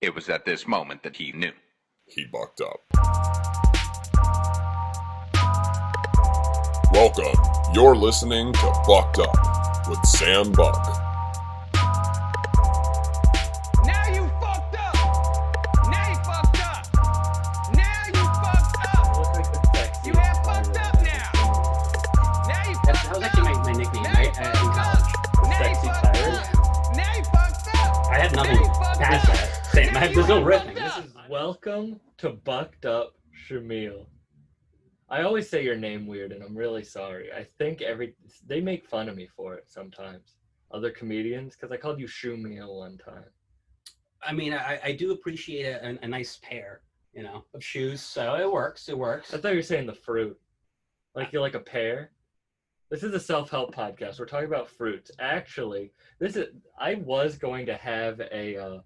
It was at this moment that he knew. He bucked up. Welcome. You're listening to Bucked Up with Sam Buck. Now you fucked up. Now you fucked up. Now you fucked up. You have fucked up now. Now you fucked up. That was actually my nickname in college. Sexy tyrant. Now you fucked up. I had nothing past that. Same. There's no riffing. This is Welcome to Bucked Up, Shameel. I always say your name weird, and I'm really sorry. I think they make fun of me for it sometimes. Other comedians, because I called you Shameel one time. I mean, I do appreciate a nice pair, of shoes. So it works. It works. I thought you were saying the fruit. Like you're like a pear. This is a self-help podcast. We're talking about fruits. Actually, I was going to have a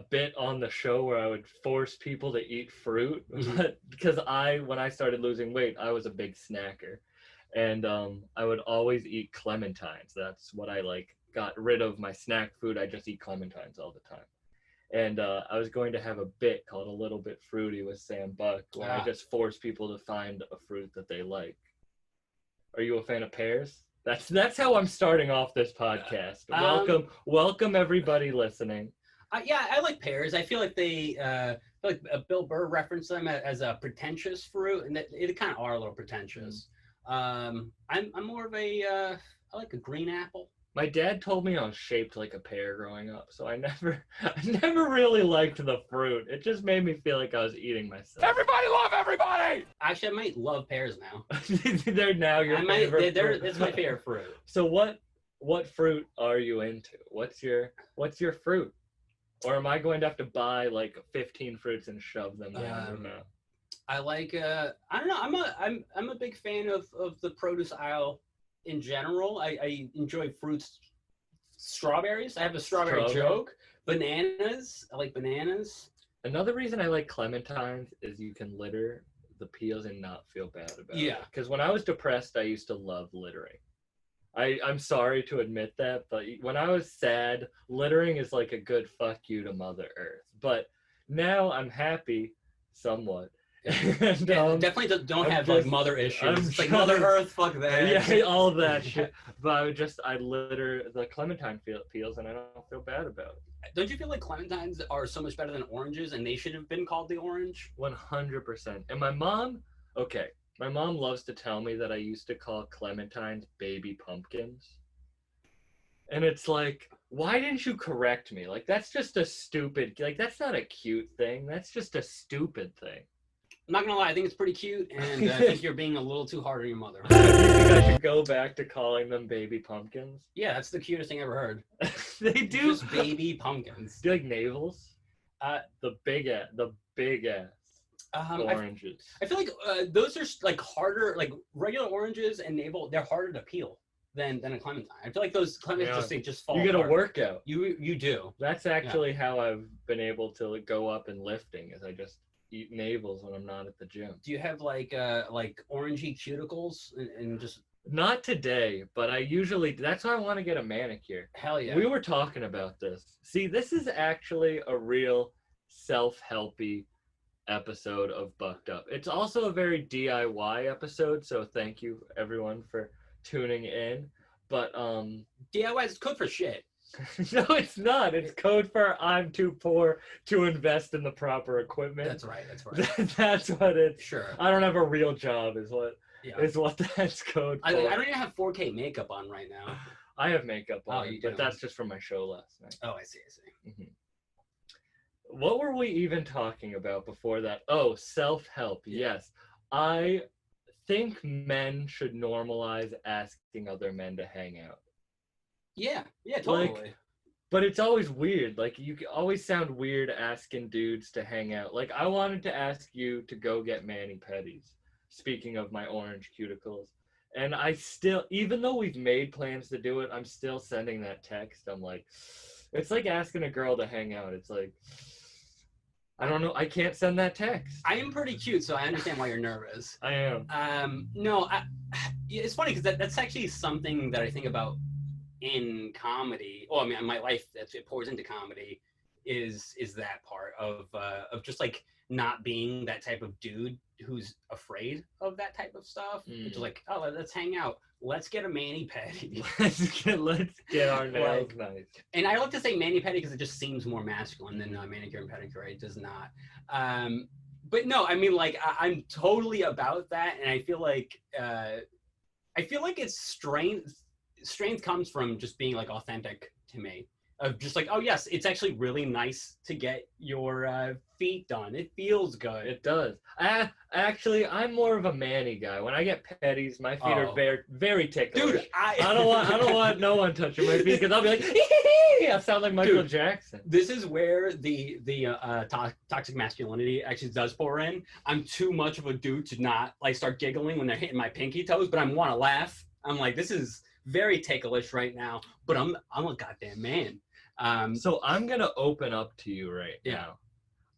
bit on the show where I would force people to eat fruit, but because when I started losing weight, I was a big snacker, and I would always eat clementines. That's what I got rid of my snack food. I just eat clementines all the time. And I was going to have a bit called A Little Bit Fruity with Sam Buck, where I just force people to find a fruit that they like. Are you a fan of pears? That's how I'm starting off this podcast. Welcome everybody listening. Yeah, I like pears. I feel like Bill Burr referenced them as a pretentious fruit, and it kind of are a little pretentious. I'm more of I like a green apple. My dad told me I was shaped like a pear growing up, so I never really liked the fruit. It just made me feel like I was eating myself. Everybody love everybody. Actually, I might love pears now. They're now your favorite fruit. It's my favorite fruit. So what fruit are you into? What's your fruit? Or am I going to have to buy 15 fruits and shove them down your mouth? I like I don't know. I'm a big fan of the produce aisle in general. I enjoy fruits. Strawberries. I have a strawberry joke. Bananas. I like bananas. Another reason I like clementines is you can litter the peels and not feel bad about it. Yeah. Because when I was depressed, I used to love littering. I'm sorry to admit that, but when I was sad, littering is like a good fuck you to Mother Earth. But now I'm happy, somewhat. And, definitely don't have mother issues. It's like Mother Earth, fuck that. Yeah, all of that shit. But I litter the clementine peels and I don't feel bad about it. Don't you feel like clementines are so much better than oranges and they should have been called the orange? 100%. And my mom loves to tell me that I used to call clementines baby pumpkins. And it's like, why didn't you correct me? That's just a stupid, that's not a cute thing. That's just a stupid thing. I'm not gonna lie, I think it's pretty cute, and I think you're being a little too hard on your mother. You think I should go back to calling them baby pumpkins? Yeah, that's the cutest thing I ever heard. They do. Just baby pumpkins. Do you like navels? The big ass oranges. I feel like those are harder, regular oranges and navel. They're harder to peel than a clementine. I feel like those clementines just fall. You get apart. a workout. You do. That's actually how I've been able to go up in lifting. Is I just eat navels when I'm not at the gym. Do you have orangey cuticles and just? Not today, but that's why I want to get a manicure. Hell yeah. We were talking about this. See, this is actually a real self-helpy episode of Bucked Up. It's also a very DIY episode, so thank you everyone for tuning in. But DIY is code for shit. No, it's not. It's code for I'm too poor to invest in the proper equipment. That's right. That's what it's. Sure. I don't have a real job is what that's code for. I don't even have 4K makeup on right now. I have makeup on, you but don't. That's just from my show last night. Oh, I see. Mm-hmm. What were we even talking about before that? Oh, self-help. Yeah. Yes. I think men should normalize asking other men to hang out. Yeah, totally. But it's always weird. You always sound weird asking dudes to hang out. I wanted to ask you to go get mani-pedis. Speaking of my orange cuticles. And I still, even though we've made plans to do it, I'm still sending that text. I'm like, it's like asking a girl to hang out. It's like, I don't know. I can't send that text. I am pretty cute, so I understand why you're nervous. I am. No, it's funny because that's actually something that I think about in comedy, I mean, my life it pours into comedy is that part of just like not being that type of dude who's afraid of that type of stuff. It's like, oh, let's hang out. Let's get a mani-pedi. let's get our nails nice. And I like to say mani-pedi because it just seems more masculine than manicure and pedicure. It does not. But no, I mean, like, I'm totally about that, and I feel like it's strength comes from just being like authentic to me. Of just like, oh yes, it's actually really nice to get your feet done. It feels good. It does. Actually, I'm more of a mani guy. When I get pedis, my feet are very, very ticklish. Dude, I don't want no one touching my feet because I'll be like, hee. I sound like Michael Jackson. This is where the toxic masculinity actually does pour in. I'm too much of a dude to not like start giggling when they're hitting my pinky toes, but I want to laugh. I'm like, this is very ticklish right now, but I'm a goddamn man. So I'm gonna open up to you right now.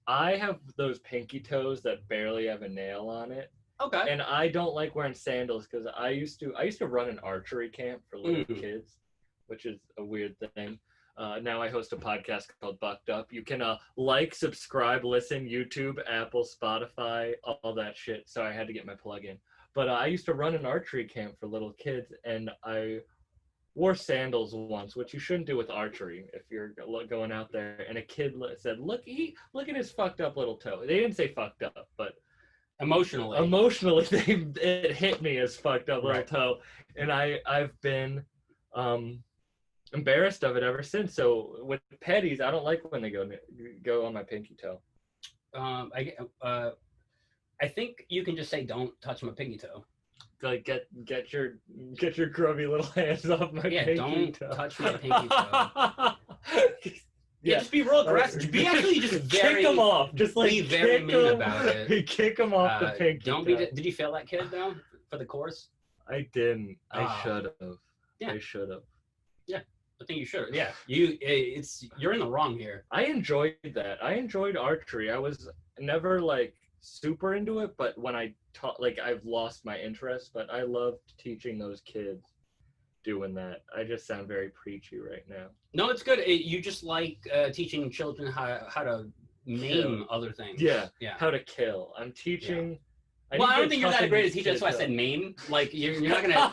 I have those pinky toes that barely have a nail on it. Okay. And I don't like wearing sandals because I used to run an archery camp for little kids, which is a weird thing. Now I host a podcast called Bucked Up. You can like, subscribe, listen, YouTube, Apple, Spotify, all that shit. So I had to get my plug in. But I used to run an archery camp for little kids, and I wore sandals once, which you shouldn't do with archery if you're going out there. And a kid said, look at his fucked up little toe. They didn't say fucked up, but emotionally it hit me as fucked up little toe. And I've been embarrassed of it ever since. So with pedis, I don't like when they go on my pinky toe. I think you can just say, don't touch my pinky toe. Like get your grubby little hands off my pinky toe. Yeah, don't touch my pinky toe. Just be real aggressive. Be actually just very kick them off. Just like be very mean about it. Kick them off the pinky. Don't be. Did you fail that kid though for the course? I didn't. I should have. Yeah. I should have. Yeah, I think you should. Yeah, you're in the wrong here. I enjoyed that. I enjoyed archery. I was never like super into it, but when I taught, like, I've lost my interest, but I loved teaching those kids doing that. I just sound very preachy right now. No, it's good. You just like teaching children how to maim other things. Yeah, how to kill. I'm teaching. I don't think you're that great at teacher. That's why I said maim. Like you're not gonna.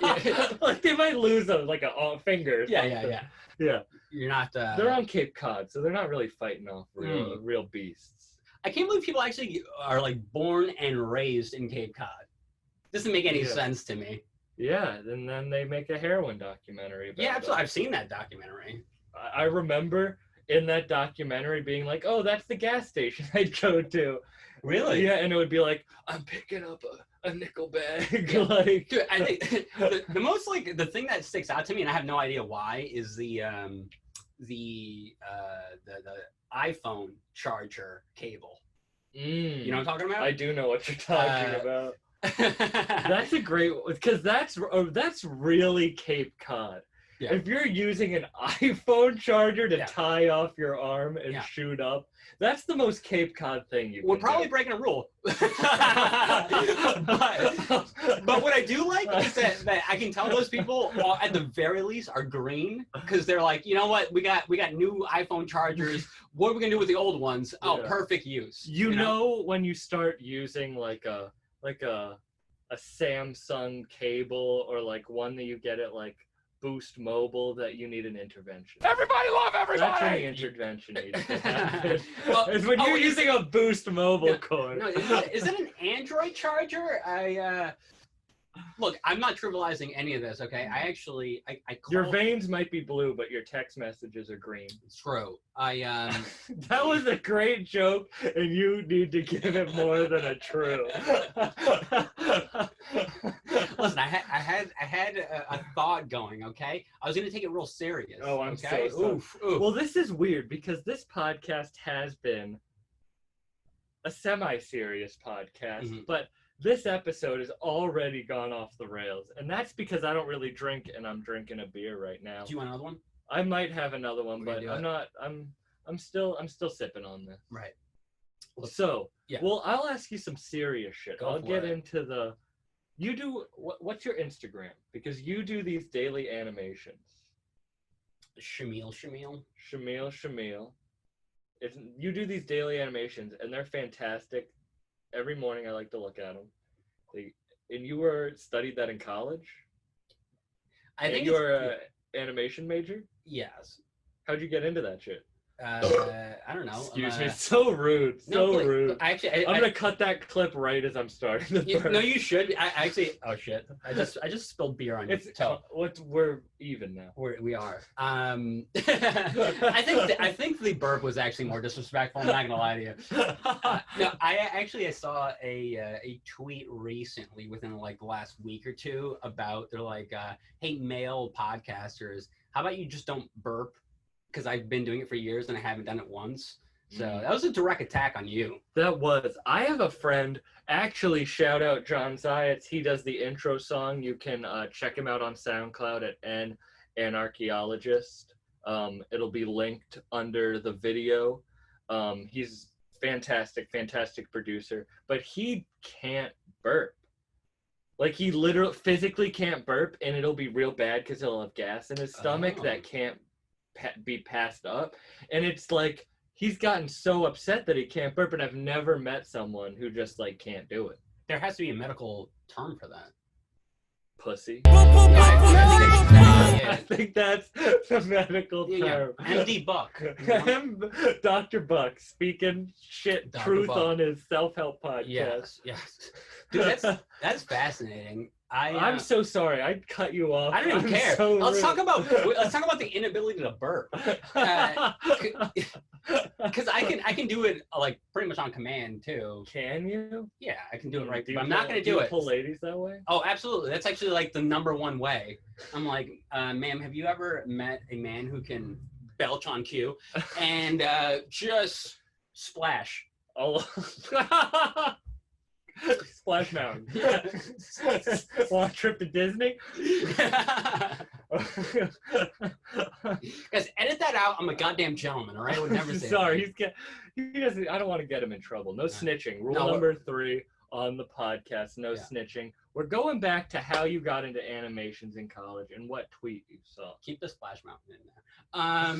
Like they might lose like a finger. Yeah. You're not. They're on Cape Cod, so they're not really fighting off real beasts. I can't believe people actually are like born and raised in Cape Cod. Doesn't make any sense to me. Yeah, and then they make a heroin documentary about it. Absolutely. I've seen that documentary. I remember in that documentary being like, oh, that's the gas station I'd go to. Really? Yeah, and it would be like, I'm picking up a nickel bag. Yeah. Like, dude, I think the most like the thing that sticks out to me, and I have no idea why, is the iPhone charger cable. You know what I'm talking about? I do know what you're talking about. That's a great, because that's really Cape Cod. Yeah. If you're using an iPhone charger to tie off your arm and shoot up, that's the most Cape Cod thing you can do. We're probably breaking a rule. but what I do like is that I can tell those people at the very least are green, because they're like, you know what, we got new iPhone chargers. What are we gonna do with the old ones? Oh, perfect use. You know when you start using like a Samsung cable, or like one that you get at like Boost Mobile, that you need an intervention. Everybody love everybody! That's when the intervention needs to happen. It's when you're using a Boost Mobile cord. No, is it an Android charger? Look, I'm not trivializing any of this, okay? I actually, I your veins might be blue, but your text messages are green. True. That was a great joke, and you need to give it more than a true. Listen, I had a thought going, okay? I was gonna take it real serious. Oh, I'm okay? so oof. Well, this is weird because this podcast has been a semi-serious podcast, but this episode has already gone off the rails, and that's because I don't really drink, and I'm drinking a beer right now. Do you want another one? I might have another one, but I'm not. I'm still sipping on this. Right. So, well, I'll ask you some serious shit. I'll get into the. You do what's your Instagram? Because you do these daily animations. Shameel. Shameel. You do these daily animations, and they're fantastic. Every morning I like to look at them. And you studied that in college? I think you were an animation major? Yes. How'd you get into that shit? I don't know. Excuse me. So rude. Rude. Actually, I'm gonna cut that clip right as I'm starting the burp. No, you should. Oh shit! I just spilled beer on your toe. We're even now. We are. I think the burp was actually more disrespectful. I'm not gonna lie to you. No, I saw a tweet recently within like the last week or two about they're like, hey, male podcasters, how about you just don't burp? Because I've been doing it for years and I haven't done it once. So that was a direct attack on you. I have a friend, actually, shout out John Zayats. He does the intro song. You can check him out on SoundCloud at An Archaeologist. It'll be linked under the video. He's fantastic producer, but he can't burp. Like, he literally physically can't burp, and it'll be real bad because he'll have gas in his stomach that can't be passed up. And it's like, he's gotten so upset that he can't burp, and I've never met someone who just like can't do it. There has to be a medical term for that. Pussy. I think that's the medical term. MD Buck. Dr. Buck speaking shit Dr. truth Buck. On his self-help podcast. Yes. Dude, that's fascinating. I'm so sorry. I cut you off. I don't even care. So let's talk about the inability to burp. Because I can do it like pretty much on command too. Can you? Yeah, I can do it right. But I'm not gonna do it. Pull ladies that way? Oh, absolutely. That's actually like the number one way. I'm like, ma'am, have you ever met a man who can belch on cue and just splash? Oh. Splash Mountain. Want a trip to Disney? Guys, edit that out. I'm a goddamn gentleman, all right? I would never say Sorry, he doesn't. I don't want to get him in trouble. No snitching. Rule number 3 on the podcast, no snitching. We're going back to how you got into animations in college and what tweet you saw. Keep the Splash Mountain in there. I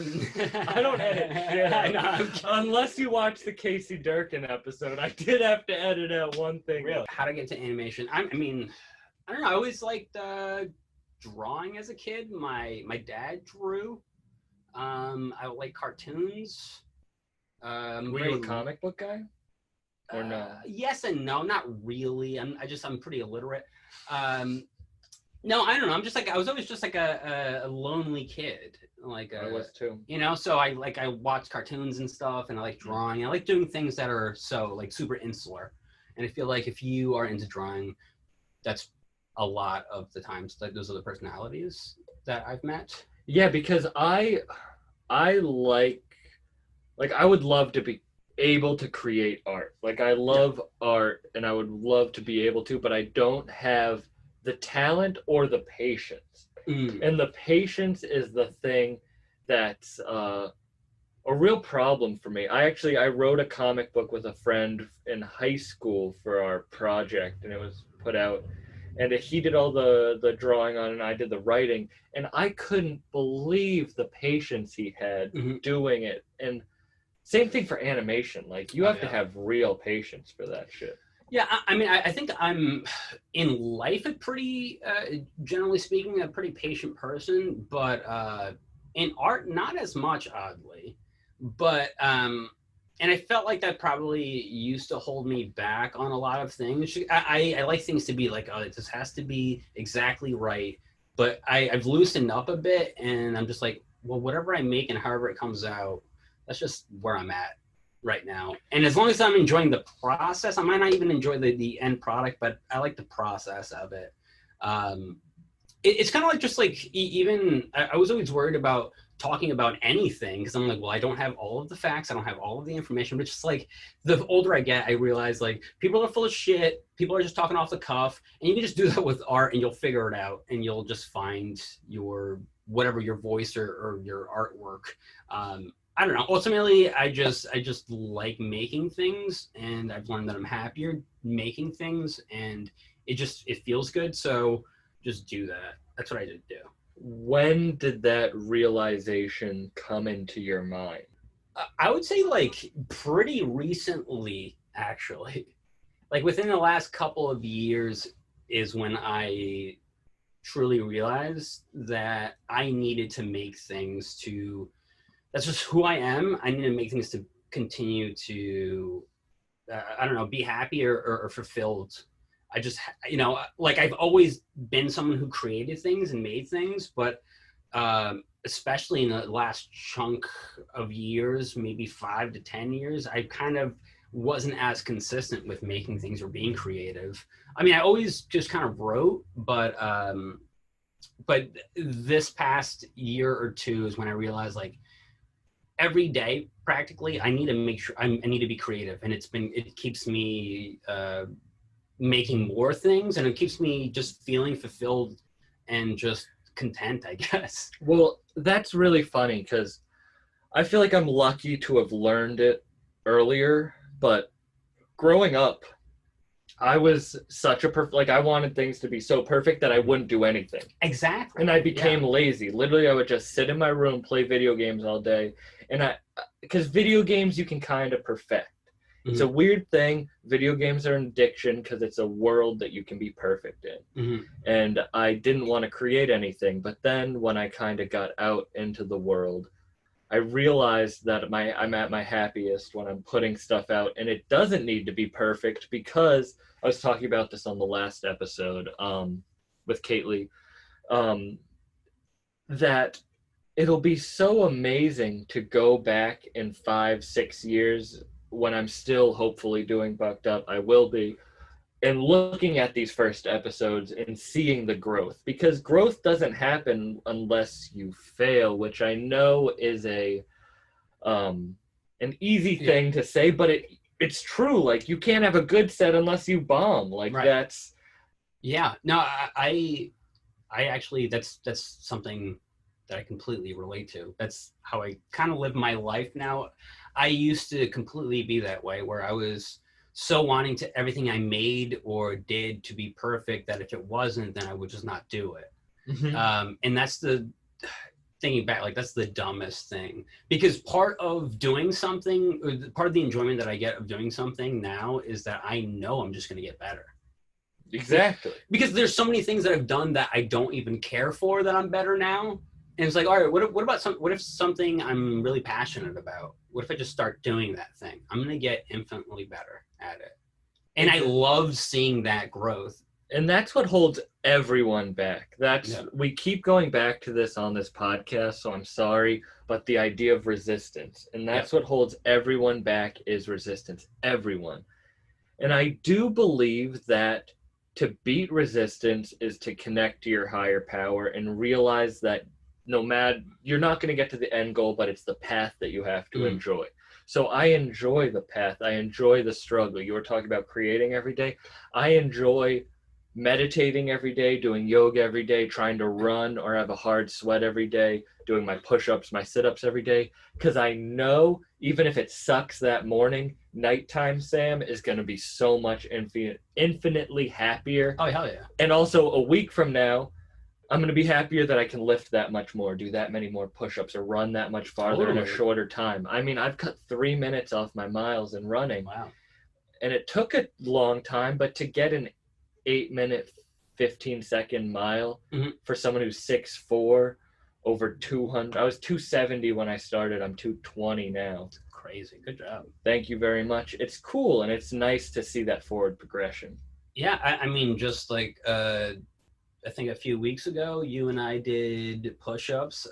don't edit shit. I know. Unless you watch the Casey Durkin episode. I did have to edit out one thing. Really? How to get to animation. I mean, I don't know. I always liked drawing as a kid. My dad drew. I like cartoons. Were you a comic book guy? Or no? Yes and no, not really. I'm pretty illiterate. No, I don't know. I was always just like a lonely kid. Like I was too. You know, so I watch cartoons and stuff, and I like drawing. I like doing things that are so like super insular. And I feel like if you are into drawing, that's a lot of the times like those are the personalities that I've met. Yeah, because I like I would love to be able to create art. Like, I love art and I would love to be able to, but I don't have the talent or the patience. And the patience is the thing that's a real problem for me. I wrote a comic book with a friend in high school for our project, and it was put out, and he did all the drawing on it, and I did the writing, and I couldn't believe the patience he had doing it. And same thing for animation. Like, you have to have real patience for that shit. Yeah, I mean, I think I'm in life a pretty, generally speaking, a pretty patient person, but in art, not as much, oddly. But, and I felt like that probably used to hold me back on a lot of things. I like things to be like, oh, this has to be exactly right. But I've loosened up a bit, and I'm just like, well, whatever I make and however it comes out, that's just where I'm at right now. And as long as I'm enjoying the process, I might not even enjoy the end product, but I like the process of it. It's kind of like just like even I was always worried about talking about anything because I'm like, well, I don't have all of the facts, I don't have all of the information. But just like the older I get, I realize like people are full of shit, people are just talking off the cuff, and you can just do that with art and you'll figure it out and you'll just find your whatever your voice or your artwork. I don't know. Ultimately, I just like making things, and I've learned that I'm happier making things, and it feels good. So just do that. That's what I did do. when did that realization come into your mind? I would say like pretty recently, actually. Like within the last couple of years is when I truly realized that I needed to make things that's just who I am. I need to make things to continue to, I don't know, be happy or fulfilled. I just, like I've always been someone who created things and made things, but especially in the last chunk of years, maybe 5 to 10 years, I kind of wasn't as consistent with making things or being creative. I mean, I always just kind of wrote, but this past year or two is when I realized, like, every day practically I need to make sure I need to be creative, and it keeps me making more things, and it keeps me just feeling fulfilled and just content, I guess. Well, that's really funny because I feel like I'm lucky to have learned it earlier, but growing up, I was such a I wanted things to be so perfect that I wouldn't do anything. Exactly. And I became lazy. Literally, I would just sit in my room, play video games all day. And because video games you can kind of perfect. Mm-hmm. It's a weird thing. Video games are an addiction because it's a world that you can be perfect in. Mm-hmm. And I didn't want to create anything. But then when I kind of got out into the world, I realized that I'm at my happiest when I'm putting stuff out, and it doesn't need to be perfect, because I was talking about this on the last episode with Kate that it'll be so amazing to go back in 5-6 years when I'm still hopefully doing Bucked Up. I will be. And looking at these first episodes and seeing the growth, because growth doesn't happen unless you fail, which I know is an easy thing to say, but it's true. Like, you can't have a good set unless you bomb. Like, right. That's. Yeah, no, I actually, that's something that I completely relate to. That's how I kind of live my life now. I used to completely be that way, where I was so wanting to everything I made or did to be perfect that if it wasn't, then I would just not do it. Mm-hmm. And that's the thinking back, like, that's the dumbest thing, because part of doing something, or part of the enjoyment that I get of doing something now is that I know I'm just going to get better. Exactly. Because there's so many things that I've done that I don't even care for that I'm better now. And it's like, all right, what if something I'm really passionate about, what if I just start doing that thing? I'm going to get infinitely better at it. And I love seeing that growth. And that's what holds everyone back. We keep going back to this on this podcast, so I'm sorry, but the idea of resistance. And that's what holds everyone back, is resistance. Everyone. And I do believe that to beat resistance is to connect to your higher power and realize that no matter, you're not going to get to the end goal, but it's the path that you have to enjoy. So I enjoy the path. I enjoy the struggle. You were talking about creating every day. I enjoy meditating every day, doing yoga every day, trying to run or have a hard sweat every day, doing my push-ups, my sit-ups every day, because I know even if it sucks that morning, nighttime Sam is going to be so much infinitely happier. Oh, hell yeah. And also a week from now, I'm going to be happier that I can lift that much more, do that many more push-ups, or run that much farther in a shorter time. I mean, I've cut 3 minutes off my miles in running. Wow. And it took a long time, but to get an 8-minute, 15-second mile for someone who's 6'4", over 200. I was 270 when I started. I'm 220 now. Crazy. Good job. Thank you very much. It's cool, and it's nice to see that forward progression. Yeah, I mean, just like... I think a few weeks ago, you and I did push-ups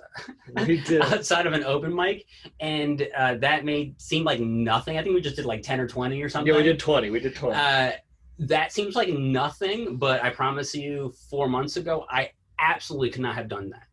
outside of an open mic, and that seem like nothing. I think we just did like 10 or 20 or something. Yeah, we did 20. That seems like nothing, but I promise you, 4 months ago, I absolutely could not have done that.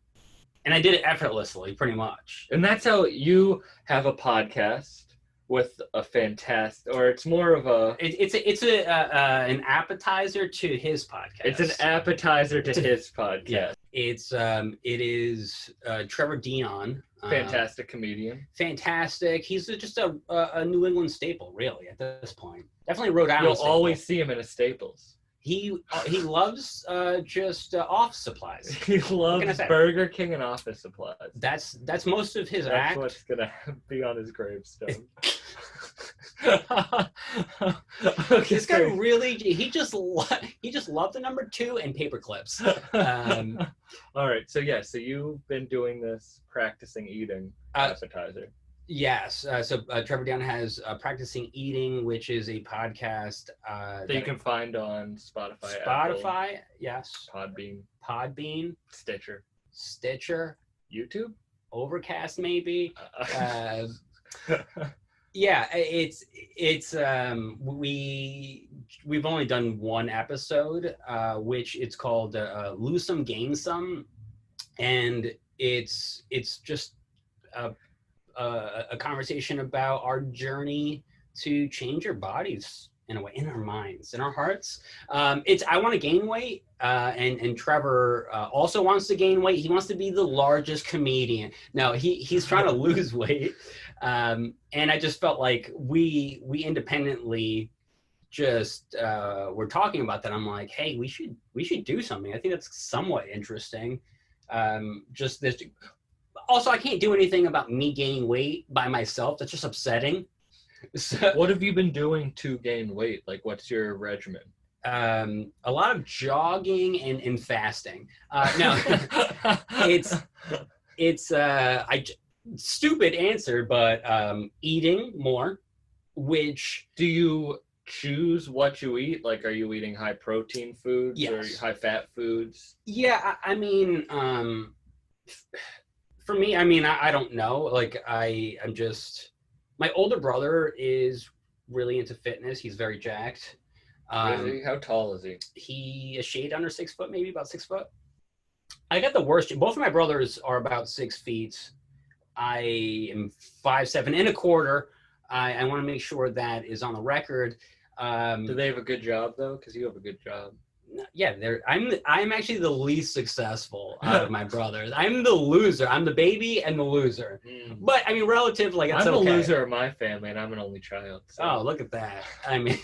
And I did it effortlessly, pretty much. And that's how you have a podcast with a fantastic, or it's more of a... It's an appetizer to his podcast. It's an appetizer to his podcast. Yeah. It is Trevor Dion. Fantastic comedian. Fantastic. He's just a New England staple, really, at this point. Definitely Rhode Island You'll staple. always see him in a Staples. He loves just office supplies. He loves Burger King and office supplies. That's most of his That's act. what's gonna be on his gravestone. This guy really, he just loved the number 2 and paper clips. All right, so you've been doing this practicing eating appetizer. Yes. So Trevor Down has Practicing Eating, which is a podcast that you can find on Spotify, Apple, yes. Podbean, Stitcher, YouTube, Overcast, maybe. Yeah, it's we've only done one episode, which it's called Lose Some, Gain Some, and it's just a conversation about our journey to change our bodies in a way, in our minds, in our hearts. I want to gain weight, and Trevor also wants to gain weight. He wants to be the largest comedian. No, he's trying to lose weight, and I just felt like we independently just were talking about that. I'm like, hey, we should do something. I think that's somewhat interesting. Just this. Also, I can't do anything about me gaining weight by myself. That's just upsetting. So, what have you been doing to gain weight? Like, what's your regimen? A lot of jogging and fasting. No, it's stupid answer, but eating more. Which do you choose what you eat? Like, are you eating high protein foods or high fat foods? Yeah, I mean, for me, I mean, I don't know. Like, I'm just. My older brother is really into fitness. He's very jacked. Is he? How tall is he? He a shade under 6 foot, maybe about 6 foot. I got the worst. Both of my brothers are about 6 feet. I am 5'7" and a quarter. I want to make sure that is on the record. Do they have a good job though? Because you have a good job. Yeah, I'm actually the least successful out of my brothers. I'm the loser. I'm the baby and the loser. But I mean, relative, like it's I'm okay. the loser of my family, and I'm an only child. So. Oh, look at that! I mean,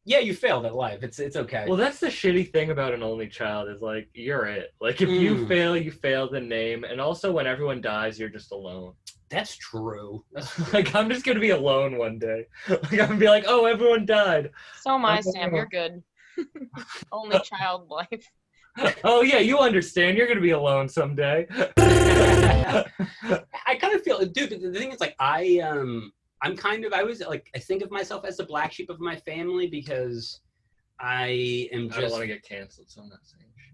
yeah, you failed at life. It's okay. Well, that's the shitty thing about an only child is like you're it. Like if you fail the name, and also when everyone dies, you're just alone. That's true. Like I'm just gonna be alone one day. Like I'm gonna be like, oh, everyone died. So am I, Sam. You're good. Only child life. Oh yeah, you understand. You're gonna be alone someday. I kind of feel, dude. The thing is, like, I was like, I think of myself as the black sheep of my family because I am just. I don't want to get canceled, so I'm not saying shit.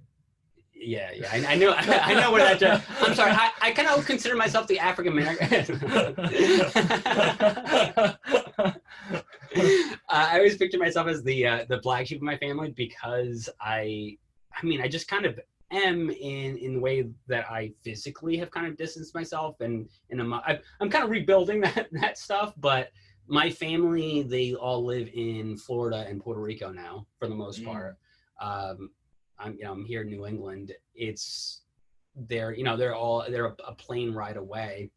Yeah, I know. I know what that. I'm sorry. I kind of consider myself the African American. I always picture myself as the black sheep of my family because I mean, I just kind of am in the way that I physically have kind of distanced myself, and I'm kind of rebuilding that stuff. But my family, they all live in Florida and Puerto Rico now, for the most part. I'm here in New England. They're a plane ride away.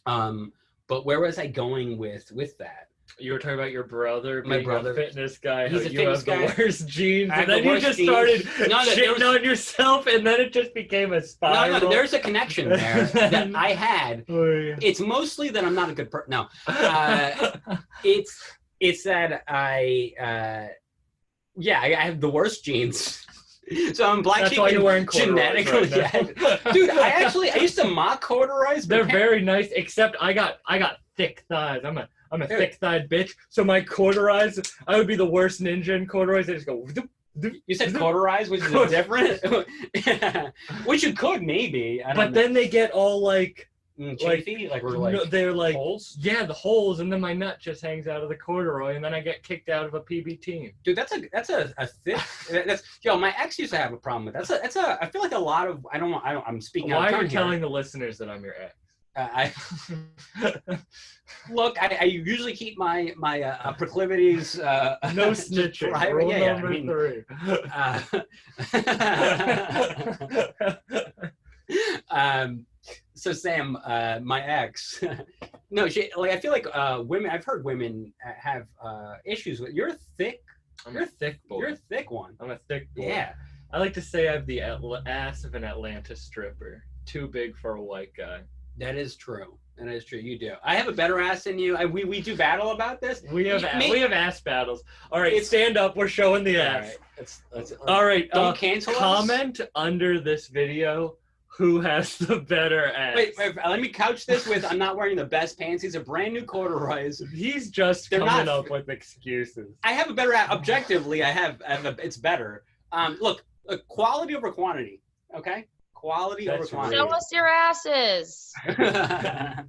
But where was I going with that? You were talking about your brother being a fitness guy. He's a you fitness have guy. The worst genes, and then you just started shitting on yourself, and then it just became a spiral. No, there's a connection there that I had. Oh, yeah. It's mostly that I'm not a good person. No, it's that I have the worst genes. So I'm black. That's why you're wearing corduroys genetically. Right now. Dude, I used to mock corduroys. They're very nice, except I got thick thighs. I'm a thick-thighed bitch. So my corduroys, I would be the worst ninja in corduroys. They just go. You said corduroys, which is different. Which you could maybe. But then they get all like. Chafy? They're like holes? Yeah, the holes, and then my nut just hangs out of the corduroy, and then I get kicked out of a PB team. Dude, that's a thick. My ex used to have a problem with that. I feel like a lot of I'm speaking. Why out of are you turn telling here. the listeners that I'm your ex? Look, I usually keep my proclivities. No snitching. Private. Rule Yeah, number 3. So Sam, my ex, no, I feel like women. I've heard women have issues with. You're thick. I'm a thick boy. You're a thick one. I'm a thick boy. Yeah. I like to say I have the ass of an Atlanta stripper. Too big for a white guy. That is true. That is true. You do. I have a better ass than you. We do battle about this. We have ass battles. All right, stand up. We're showing the ass. All right. Don't cancel us. Comment under this video who has the better ass. Wait, let me couch this with I'm not wearing the best pants. These are brand new corduroys. He's just coming up with excuses. I have a better ass. Objectively, it's better. Look, quality over quantity. Okay? Quality over quantity. Show us your asses. I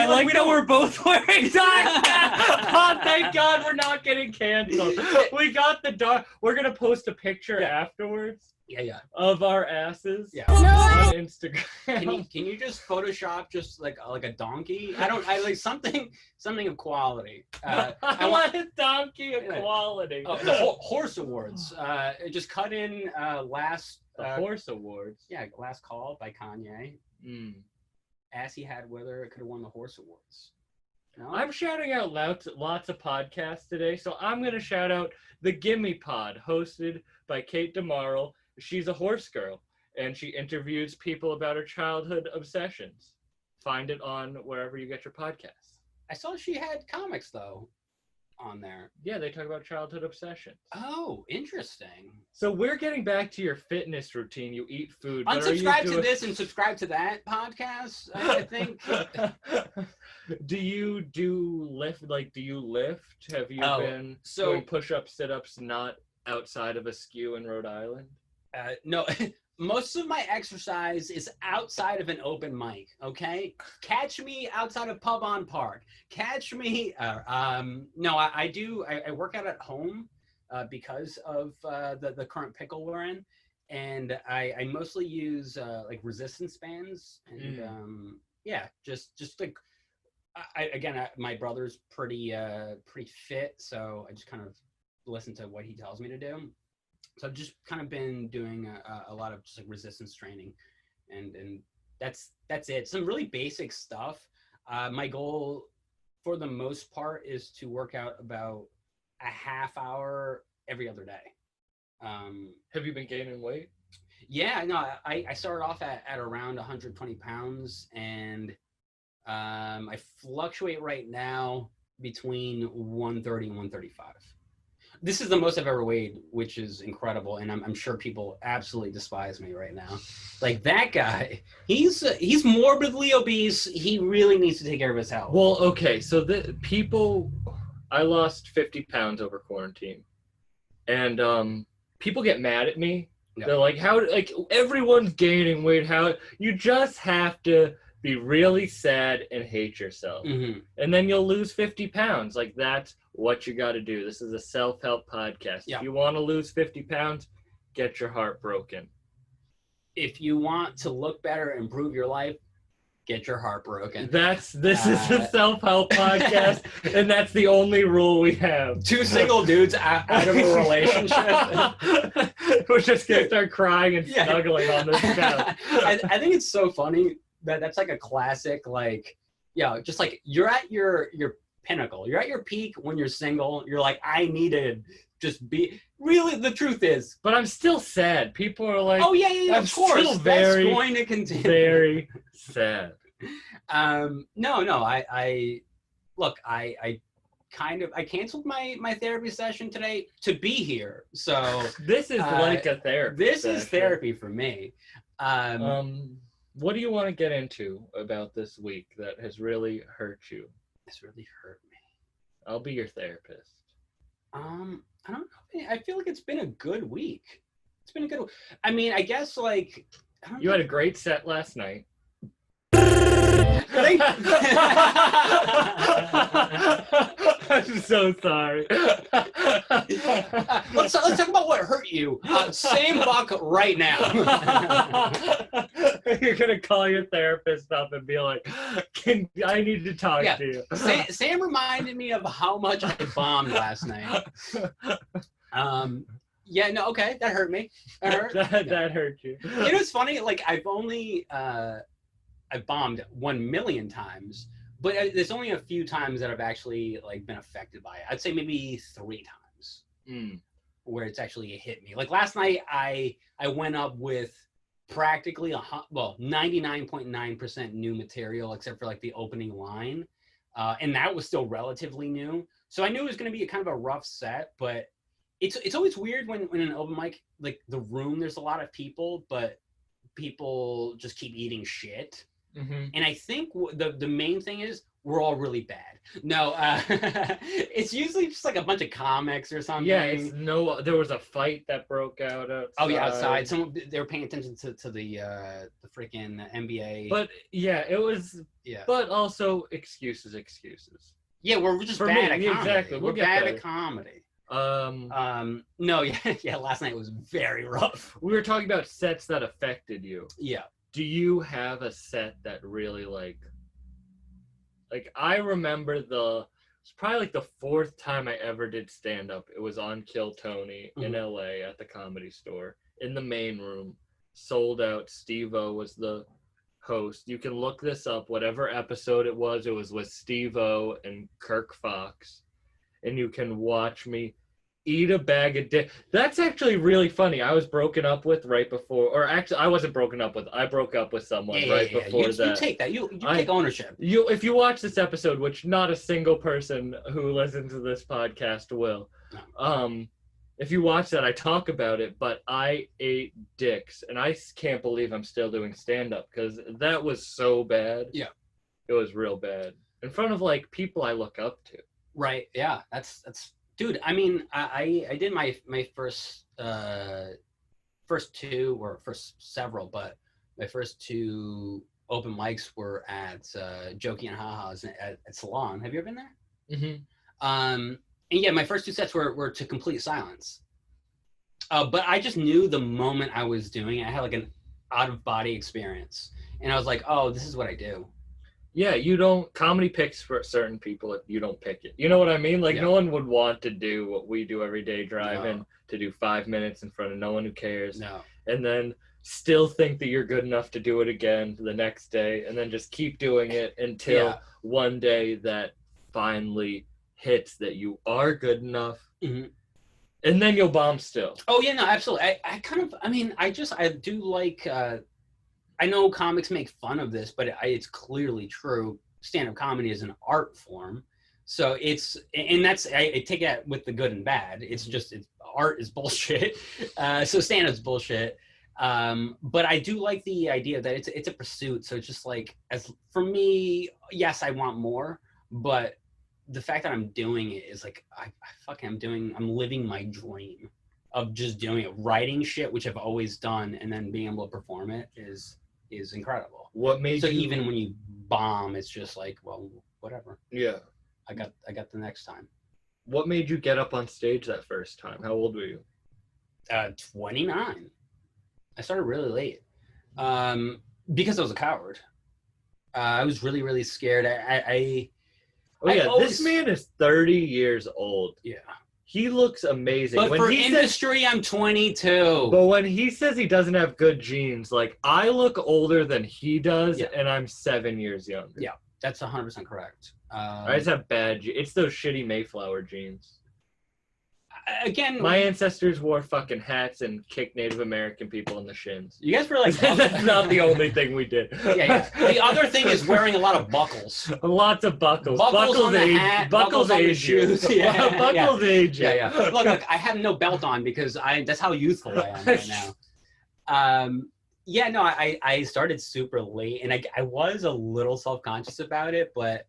like that we're both wearing ties. Oh, thank God we're not getting canceled. We got the dog. We're gonna post a picture afterwards. Yeah. Of our asses. Yeah. On Instagram. Can you just Photoshop just like a donkey? I like something of quality. I want a donkey of quality. Oh, the horse awards. Just cut in last. Horse awards. Yeah, Last Call by Kanye. Ass he had whether it could have won the horse awards. No? I'm shouting out lots of podcasts today, so I'm going to shout out the Gimme Pod, hosted by Kate DeMarle. She's a horse girl, and she interviews people about her childhood obsessions. Find it on wherever you get your podcasts. I saw she had comics, though, on there. Yeah, they talk about childhood obsessions. Oh, interesting. So we're getting back to your fitness routine. You eat food. Unsubscribe to this and subscribe to that podcast, I think. Do you lift? Do you lift? Have you been doing push-ups, sit-ups, not outside of a skew in Rhode Island? No. Most of my exercise is outside of an open mic, okay? Catch me outside of Pub on Park. Catch me, no, I do, I work out at home because of the current pickle we're in. And I mostly use like resistance bands and yeah, just like, my brother's pretty fit, so I just kind of listen to what he tells me to do. So I've just kind of been doing a lot of just like resistance training, and that's it. Some really basic stuff. My goal, for the most part, is to work out about a half hour every other day. Have you been gaining weight? Yeah, no, I started off at around 120 pounds, and I fluctuate right now between 130 and 135. This is the most I've ever weighed, which is incredible, and I'm sure people absolutely despise me right now. Like, that guy, he's morbidly obese. He really needs to take care of his health. Well, okay, so I lost 50 pounds over quarantine, and people get mad at me. Yeah. They're like, everyone's gaining weight. How you just have to be really sad and hate yourself, and then you'll lose 50 pounds. Like, that's what you got to do. This is a self-help podcast. Yeah. If you want to lose 50 pounds, get your heart broken. If you want to look better, improve your life, get your heart broken. This is a self-help podcast, and that's the only rule we have. Two single dudes out of a relationship. We're just going to start crying and snuggling on this couch. I think it's so funny that's like a classic, like, just like you're at your pinnacle. You're at your peak when you're single. You're like, I need to just be. Really, the truth is. But I'm still sad. People are like, oh, yeah, I'm of course. Still very, that's going to continue. Very sad. No. I canceled my therapy session today to be here. So this is like a therapy. This session. is therapy for me. What do you want to get into about this week that has really hurt you? It's really hurt me. I'll be your therapist. I don't know. I feel like it's been a good week. It's been a good. I mean, I guess like. You had a great set last night. I'm so sorry. Let's talk about what hurt you. Same buck right now. You're gonna call your therapist up and be like, I need to talk to you. Sam reminded me of how much I bombed last night. Yeah, no, okay, that hurt me. That hurt you. You know what's funny? Like, I've only I've bombed 1 million times, but there's only a few times that I've actually like been affected by it. I'd say maybe 3 times. news. Mm. Where it's actually hit me. Like last night, I went up with practically 99.9% new material, except for like the opening line, and that was still relatively new. So I knew it was going to be a kind of a rough set, but it's always weird when an open mic, like the room, there's a lot of people, but people just keep eating shit. Mm-hmm. And I think the main thing is we're all really bad. No, it's usually just like a bunch of comics or something. Yeah, there was a fight that broke out outside. Oh yeah, outside. They were paying attention to the freaking NBA. But yeah, it was. Yeah. But also excuses. Yeah, we're just For bad me, at comedy. exactly. We're We'll get bad better. at comedy. No, Yeah. Last night was very rough. we were talking about sets that affected you. Yeah. Do you have a set that really like I remember it's probably like the 4th time I ever did stand up. It was on Kill Tony in LA at the Comedy Store in the main room, sold out. Steve-O was the host. You can look this up, whatever episode it was with Steve-O and Kirk Fox, and you can watch me eat a bag of dick. That's actually really funny. I was broken up with right before, or actually I wasn't broken up with. I broke up with someone before that. You take that. You take ownership. If you watch this episode, which not a single person who listens to this podcast will, if you watch that, I talk about it, but I ate dicks, and I can't believe I'm still doing stand-up because that was so bad. Yeah. It was real bad. In front of like people I look up to. Right. Yeah. That's. Dude, I mean, I did my first two, or first several, but my first 2 open mics were at Jokey and Ha-Ha's at Salon. Have you ever been there? Mm-hmm. And yeah, my first 2 sets were to complete silence. But I just knew the moment I was doing it, I had like an out-of-body experience. And I was like, oh, this is what I do. Yeah, comedy picks for certain people if you don't pick it. You know what I mean? Like, no one would want to do what we do every day, driving to do 5 minutes in front of no one who cares. No. And then still think that you're good enough to do it again the next day, and then just keep doing it until one day that finally hits that you are good enough. Mm-hmm. And then you'll bomb still. Oh, yeah, no, absolutely. I do like... I know comics make fun of this, but it's clearly true. Stand-up comedy is an art form. So I take that with the good and bad. It's just, art is bullshit. So stand-up's bullshit. But I do like the idea that it's a pursuit. So it's just like, for me, yes, I want more, but the fact that I'm doing it is like, I'm living my dream of just doing it. Writing shit, which I've always done, and then being able to perform it is incredible. What made you... even when you bomb, it's just like, well, whatever. Yeah. I got the next time. What made you get up on stage that first time? How old were you? 29. I started really late. Because I was a coward. I was really, really scared. This man is 30 years old. Yeah. He looks amazing. But for industry, I'm 22. But when he says he doesn't have good genes, like, I look older than he does, and I'm 7 years younger. Yeah, that's 100% correct. I just have bad genes. It's those shitty Mayflower genes. Again, my ancestors wore fucking hats and kicked Native American people in the shins. You guys were like... That's not the only thing we did. Yeah. The other thing is wearing a lot of buckles. Lots of buckles. Buckles on the hat, buckles on the shoes. Yeah, buckles age. Yeah. Look, I have no belt on because that's how youthful I am right now. I started super late, and I was a little self-conscious about it, but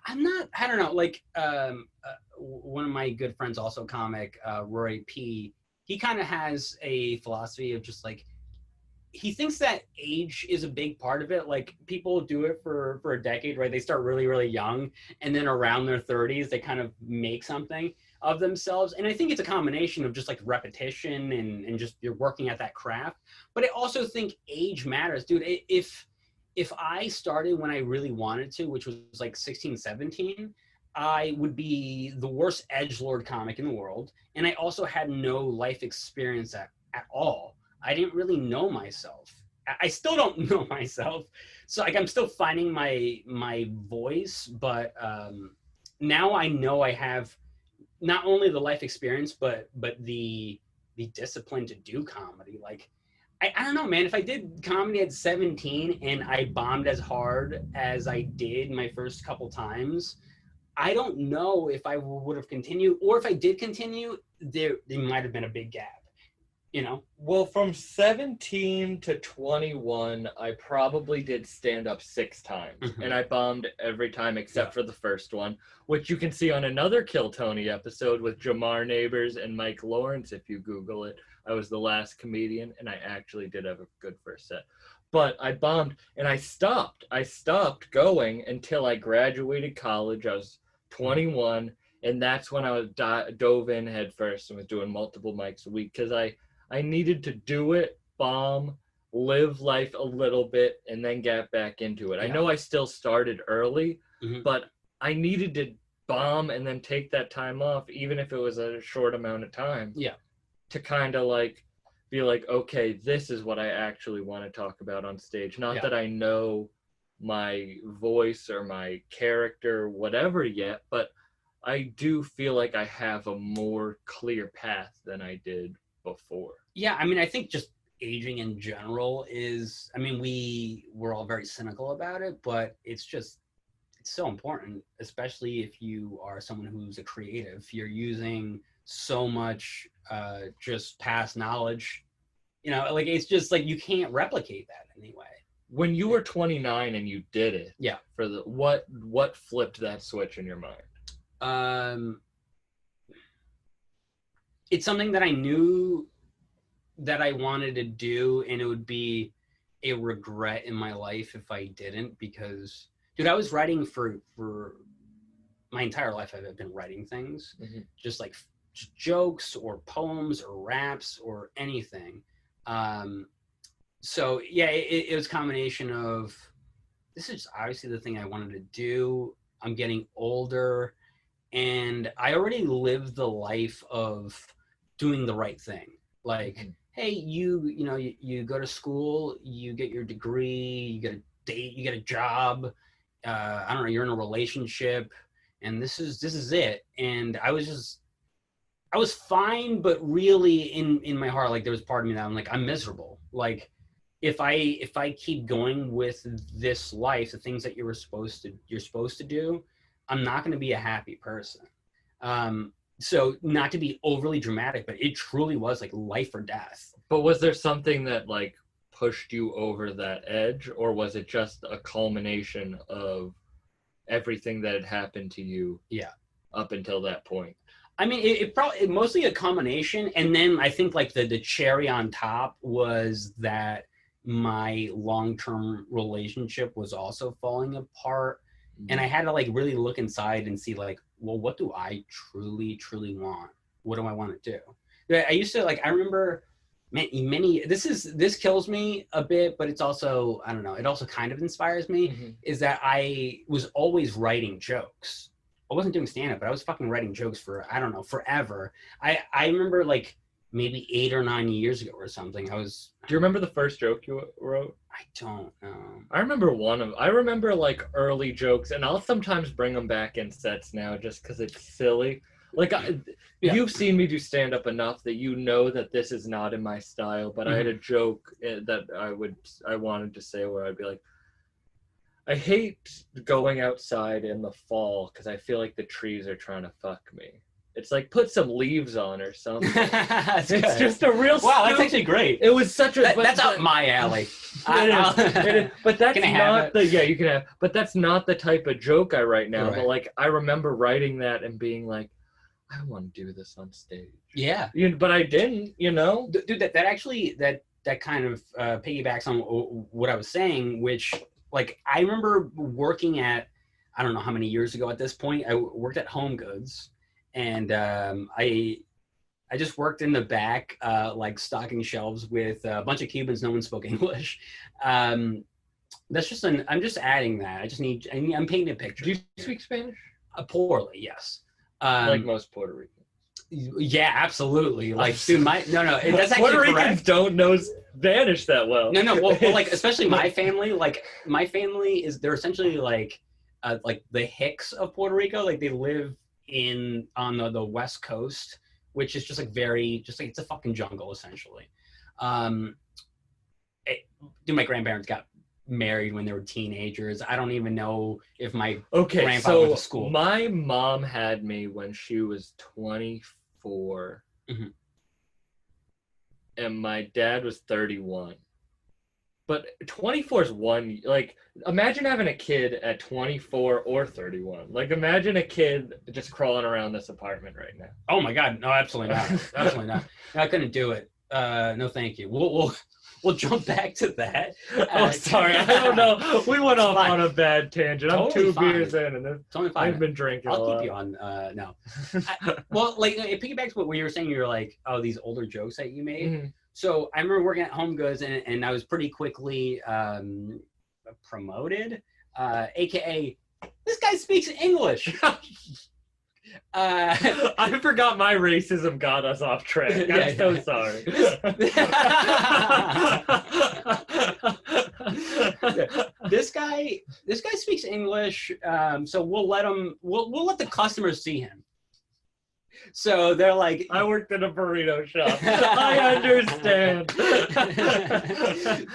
I'm not, I don't know, like, one of my good friends, also comic, Rory P., he kind of has a philosophy of just like, he thinks that age is a big part of it. Like, people do it for a decade, right? They start really, really young, and then around their 30s, they kind of make something of themselves. And I think it's a combination of just like repetition and just you're working at that craft. But I also think age matters. Dude, if I started when I really wanted to, which was like 16, 17, I would be the worst edgelord comic in the world. And I also had no life experience at all. I didn't really know myself. I still don't know myself. So like, I'm still finding my voice, but now I know I have not only the life experience, but the discipline to do comedy. Like, I don't know, man. If I did comedy at 17 and I bombed as hard as I did my first couple times, I don't know if I would have continued, or if I did continue, there might have been a big gap. You know? Well, from 17 to 21, I probably did stand up 6 times. Mhm. And I bombed every time except for the first one, which you can see on another Kill Tony episode with Jamar Neighbors and Mike Lawrence. If you Google it, I was the last comedian, and I actually did have a good first set. But I bombed, and I stopped. I stopped going until I graduated college. I was 21, and that's when I was dove in head first and was doing multiple mics a week, because I needed to do it, bomb, live life a little bit, and then get back into it. Yeah. I know I still started early, Mhm. but I needed to bomb and then take that time off, even if it was a short amount of time. Yeah. To kind of like be like, okay, this is what I actually want to talk about on stage. Not Yeah. that I know my voice or my character, whatever yet, but I do feel like I have a more clear path than I did before. Yeah, I mean, I think just aging in general is, I mean, we're all very cynical about it, but it's so important, especially if you are someone who's a creative. You're using so much just past knowledge, you know, like, it's just like, you can't replicate that anyway. When you were 29 and you did it, Yeah. for the what flipped that switch in your mind? It's something that I knew that I wanted to do, and it would be a regret in my life if I didn't, because, dude, I was writing for my entire life. I've been writing things, just like jokes or poems or raps or anything. So yeah, it was a combination of, this is obviously the thing I wanted to do. I'm getting older, and I already lived the life of doing the right thing. Like, hey, you know, you go to school, you get your degree, you get a date, you get a job. I don't know, you're in a relationship, and this is it. And I was fine, but really in my heart, like, there was part of me that I'm like, I'm miserable. Like, if I keep going with this life, the things that you're supposed to do, I'm not going to be a happy person. So not to be overly dramatic, but it truly was like life or death. But was there something that like pushed you over that edge, or was it just a culmination of everything that had happened to you? Yeah. Up until that point. I mean, it probably mostly a combination, and then I think like the cherry on top was that my long-term relationship was also falling apart, and I had to like really look inside and see like, well, what do I truly want? What do I want to do? I used to, like, I remember many this kills me a bit, but it's also, I don't know, it also kind of inspires me, is that I was always writing jokes. I wasn't doing stand-up, but I was fucking writing jokes for, I don't know, forever. I remember like maybe 8 or 9 years ago or something. Do you remember the first joke you wrote? I don't know. I remember like early jokes, and I'll sometimes bring them back in sets now just because it's silly. Like, you've seen me do stand-up enough that you know that this is not in my style, but I had a joke that I wanted to say where I'd be like, I hate going outside in the fall because I feel like the trees are trying to fuck me. It's like, put some leaves on or something. It's just a real wow, that's actually great. It was such a that's up my alley. But that's Can I not have you can have, but that's not the type of joke I write now. Right. But like, I remember writing that and being like, I want to do this on stage. Yeah. But I didn't, you know? Dude, that actually, that kind of piggybacks on what I was saying, which, like, I remember working at, I don't know how many years ago at this point, I worked at Home Goods, and I just worked in the back, like, stocking shelves with a bunch of Cubans. No one spoke English. That's just I'm just adding that. I'm painting a picture. Do you speak Spanish? Poorly, yes. Like most Puerto Ricans. Yeah, absolutely. Like, dude, that's actually Puerto Ricans correct. don't know Spanish that well. No, well, like, especially my family. Like, my family they're essentially like the Hicks of Puerto Rico. Like, they live on the West Coast, which is just like it's a fucking jungle essentially. My grandparents got married when they were teenagers. I don't even know if my grandfather went to school. My mom had me when she was 24, and my dad was 31. But 24 is one, like, imagine having a kid at 24 or 31. Like, imagine a kid just crawling around this apartment right now. Oh my God, no, absolutely not. Absolutely not. No, I couldn't do it. No, thank you. We'll jump back to that. Sorry, I don't know. We went off on a bad tangent. I'm Totally 2 beers in, and I've been drinking. I'll keep you on. No. Well, like, it piggybacks what you were saying. You're like, oh, these older jokes that you made. Mm-hmm. So I remember working at Home Goods, and I was pretty quickly promoted, aka this guy speaks English. I forgot my racism got us off track. I'm so sorry. This guy speaks English, so we'll let the customers see him. So they're like, I worked in a burrito shop. I understand.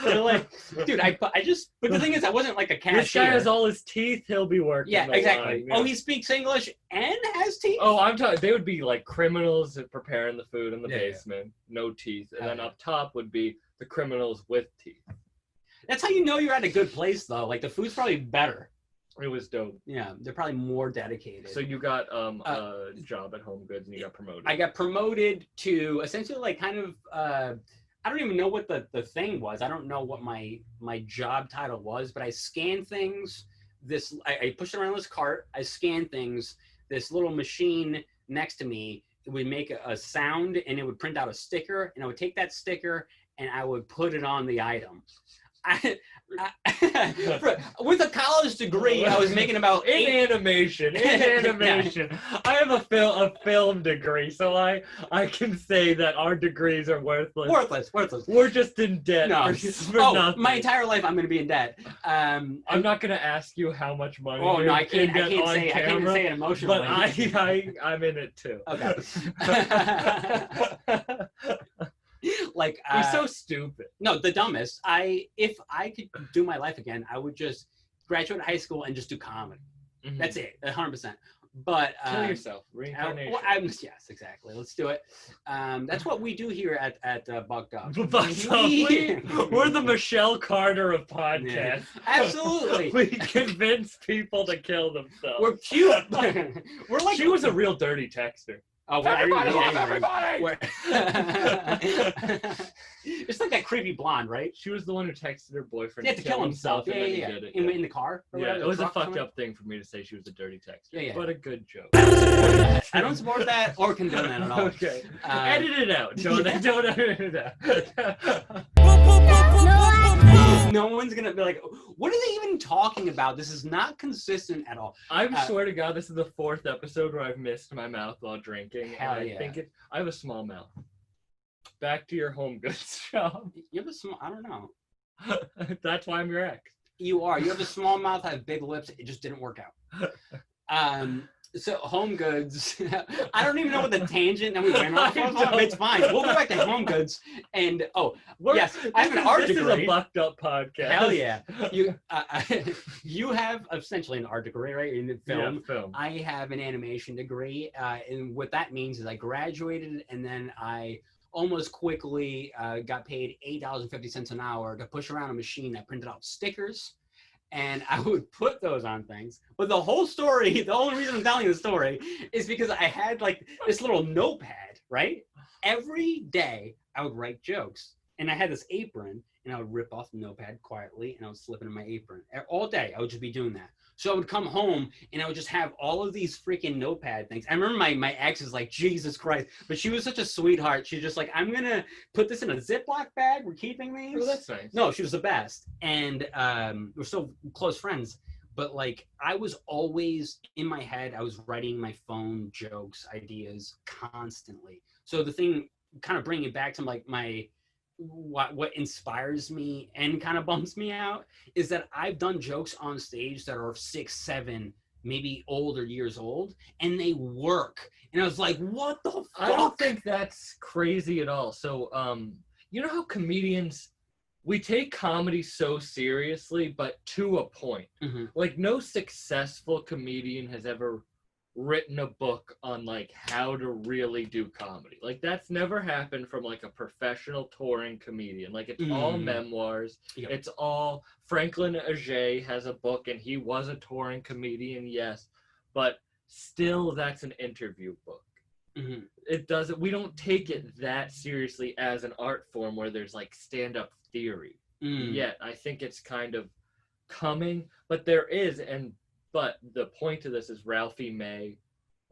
They're like, dude, but the thing is, I wasn't like a cashier. This guy has all his teeth. He'll be working. Yeah, exactly. Line. Yeah. Oh, he speaks English and has teeth? Oh, I'm talking. They would be like criminals preparing the food in the basement, no teeth, and then up top would be the criminals with teeth. That's how you know you're at a good place, though. Like, the food's probably better. It was dope. Yeah, they're probably more dedicated. So you got a job at Home Goods and you got promoted. I got promoted to essentially like kind of I don't even know what the thing was. I don't know what my job title was, but I scanned things. I pushed it around this cart. I scanned things. This little machine next to me, it would make a sound and it would print out a sticker, and I would take that sticker and I would put it on the item. With a college degree, I was making about animation. I have a film degree, so I can say that our degrees are worthless. Worthless. We're just in debt. For nothing. My entire life I'm going to be in debt. I'm not going to ask you how much money. Oh no, I can't say it emotionally. But I'm in it too. Okay. Like, we're so stupid. No, the dumbest. If I could do my life again, I would just graduate high school and just do comedy. Mm-hmm. That's it, 100%. But kill yourself, reincarnation. Yes, exactly. Let's do it. That's what we do here at Bucked Up. We're the Michelle Carter of podcasts. Yeah, absolutely. We convince people to kill themselves. We're cute. We're like, she was a real dirty texter. Oh, everybody! It's like that creepy blonde, right? She was the one who texted her boboyfriend to kill himself. Yeah. In the car? Yeah, it was a fucked up thing for me to say she was a dirty texter. Yeah. But a good joke. I don't support that or condone that at all. Okay. Edit it out. Don't edit it out. No one's gonna be like, what are they even talking about? This is not consistent at all. I swear to God, this is the 4th episode where I've missed my mouth while drinking. Hell and I have a small mouth. Back to your Home Goods shop. You have a small, I don't know. That's why I'm your ex. You are. You have a small mouth, I have big lips. It just didn't work out. So Home Goods, I don't even know what the tangent that we went off of. It's fine. We'll go back to Home Goods. And yes, I have an art degree. This is a Bucked Up podcast. Hell yeah. You have essentially an art degree, right? In film. Yeah, film. I have an animation degree. And what that means is I graduated and then I almost quickly got paid $8.50 an hour to push around a machine that printed out stickers. And I would put those on things. But the whole story, the only reason I'm telling you the story is because I had like this little notepad, right? Every day I would write jokes. And I had this apron and I would rip off the notepad quietly and I would slip it in my apron. All day I would just be doing that. So I would come home and I would just have all of these freaking notepad things. I remember my ex is like, Jesus Christ. But she was such a sweetheart. She's just like, I'm going to put this in a Ziploc bag. We're keeping these. Oh, that's nice. No, she was the best. And we're still close friends. But like, I was always in my head, I was writing my phone jokes, ideas constantly. So the thing, kind of bringing it back to like what inspires me and kind of bumps me out is that I've done jokes on stage that are 6, 7, maybe old or years old, and they work. And I was like, what the fuck? I don't think that's crazy at all. So, you know how comedians, we take comedy so seriously, but to a point. Mm-hmm. Like, no successful comedian has ever written a book on, like, how to really do comedy. Like, that's never happened from, like, a professional touring comedian. Like, it's all memoirs. Yep. It's all... Franklin Ajay has a book, and he was a touring comedian, yes. But still, that's an interview book. Mm-hmm. It doesn't... We don't take it that seriously as an art form where there's, like, stand-up theory. Yet, I think it's kind of coming. But there is, But the point of this is Ralphie May,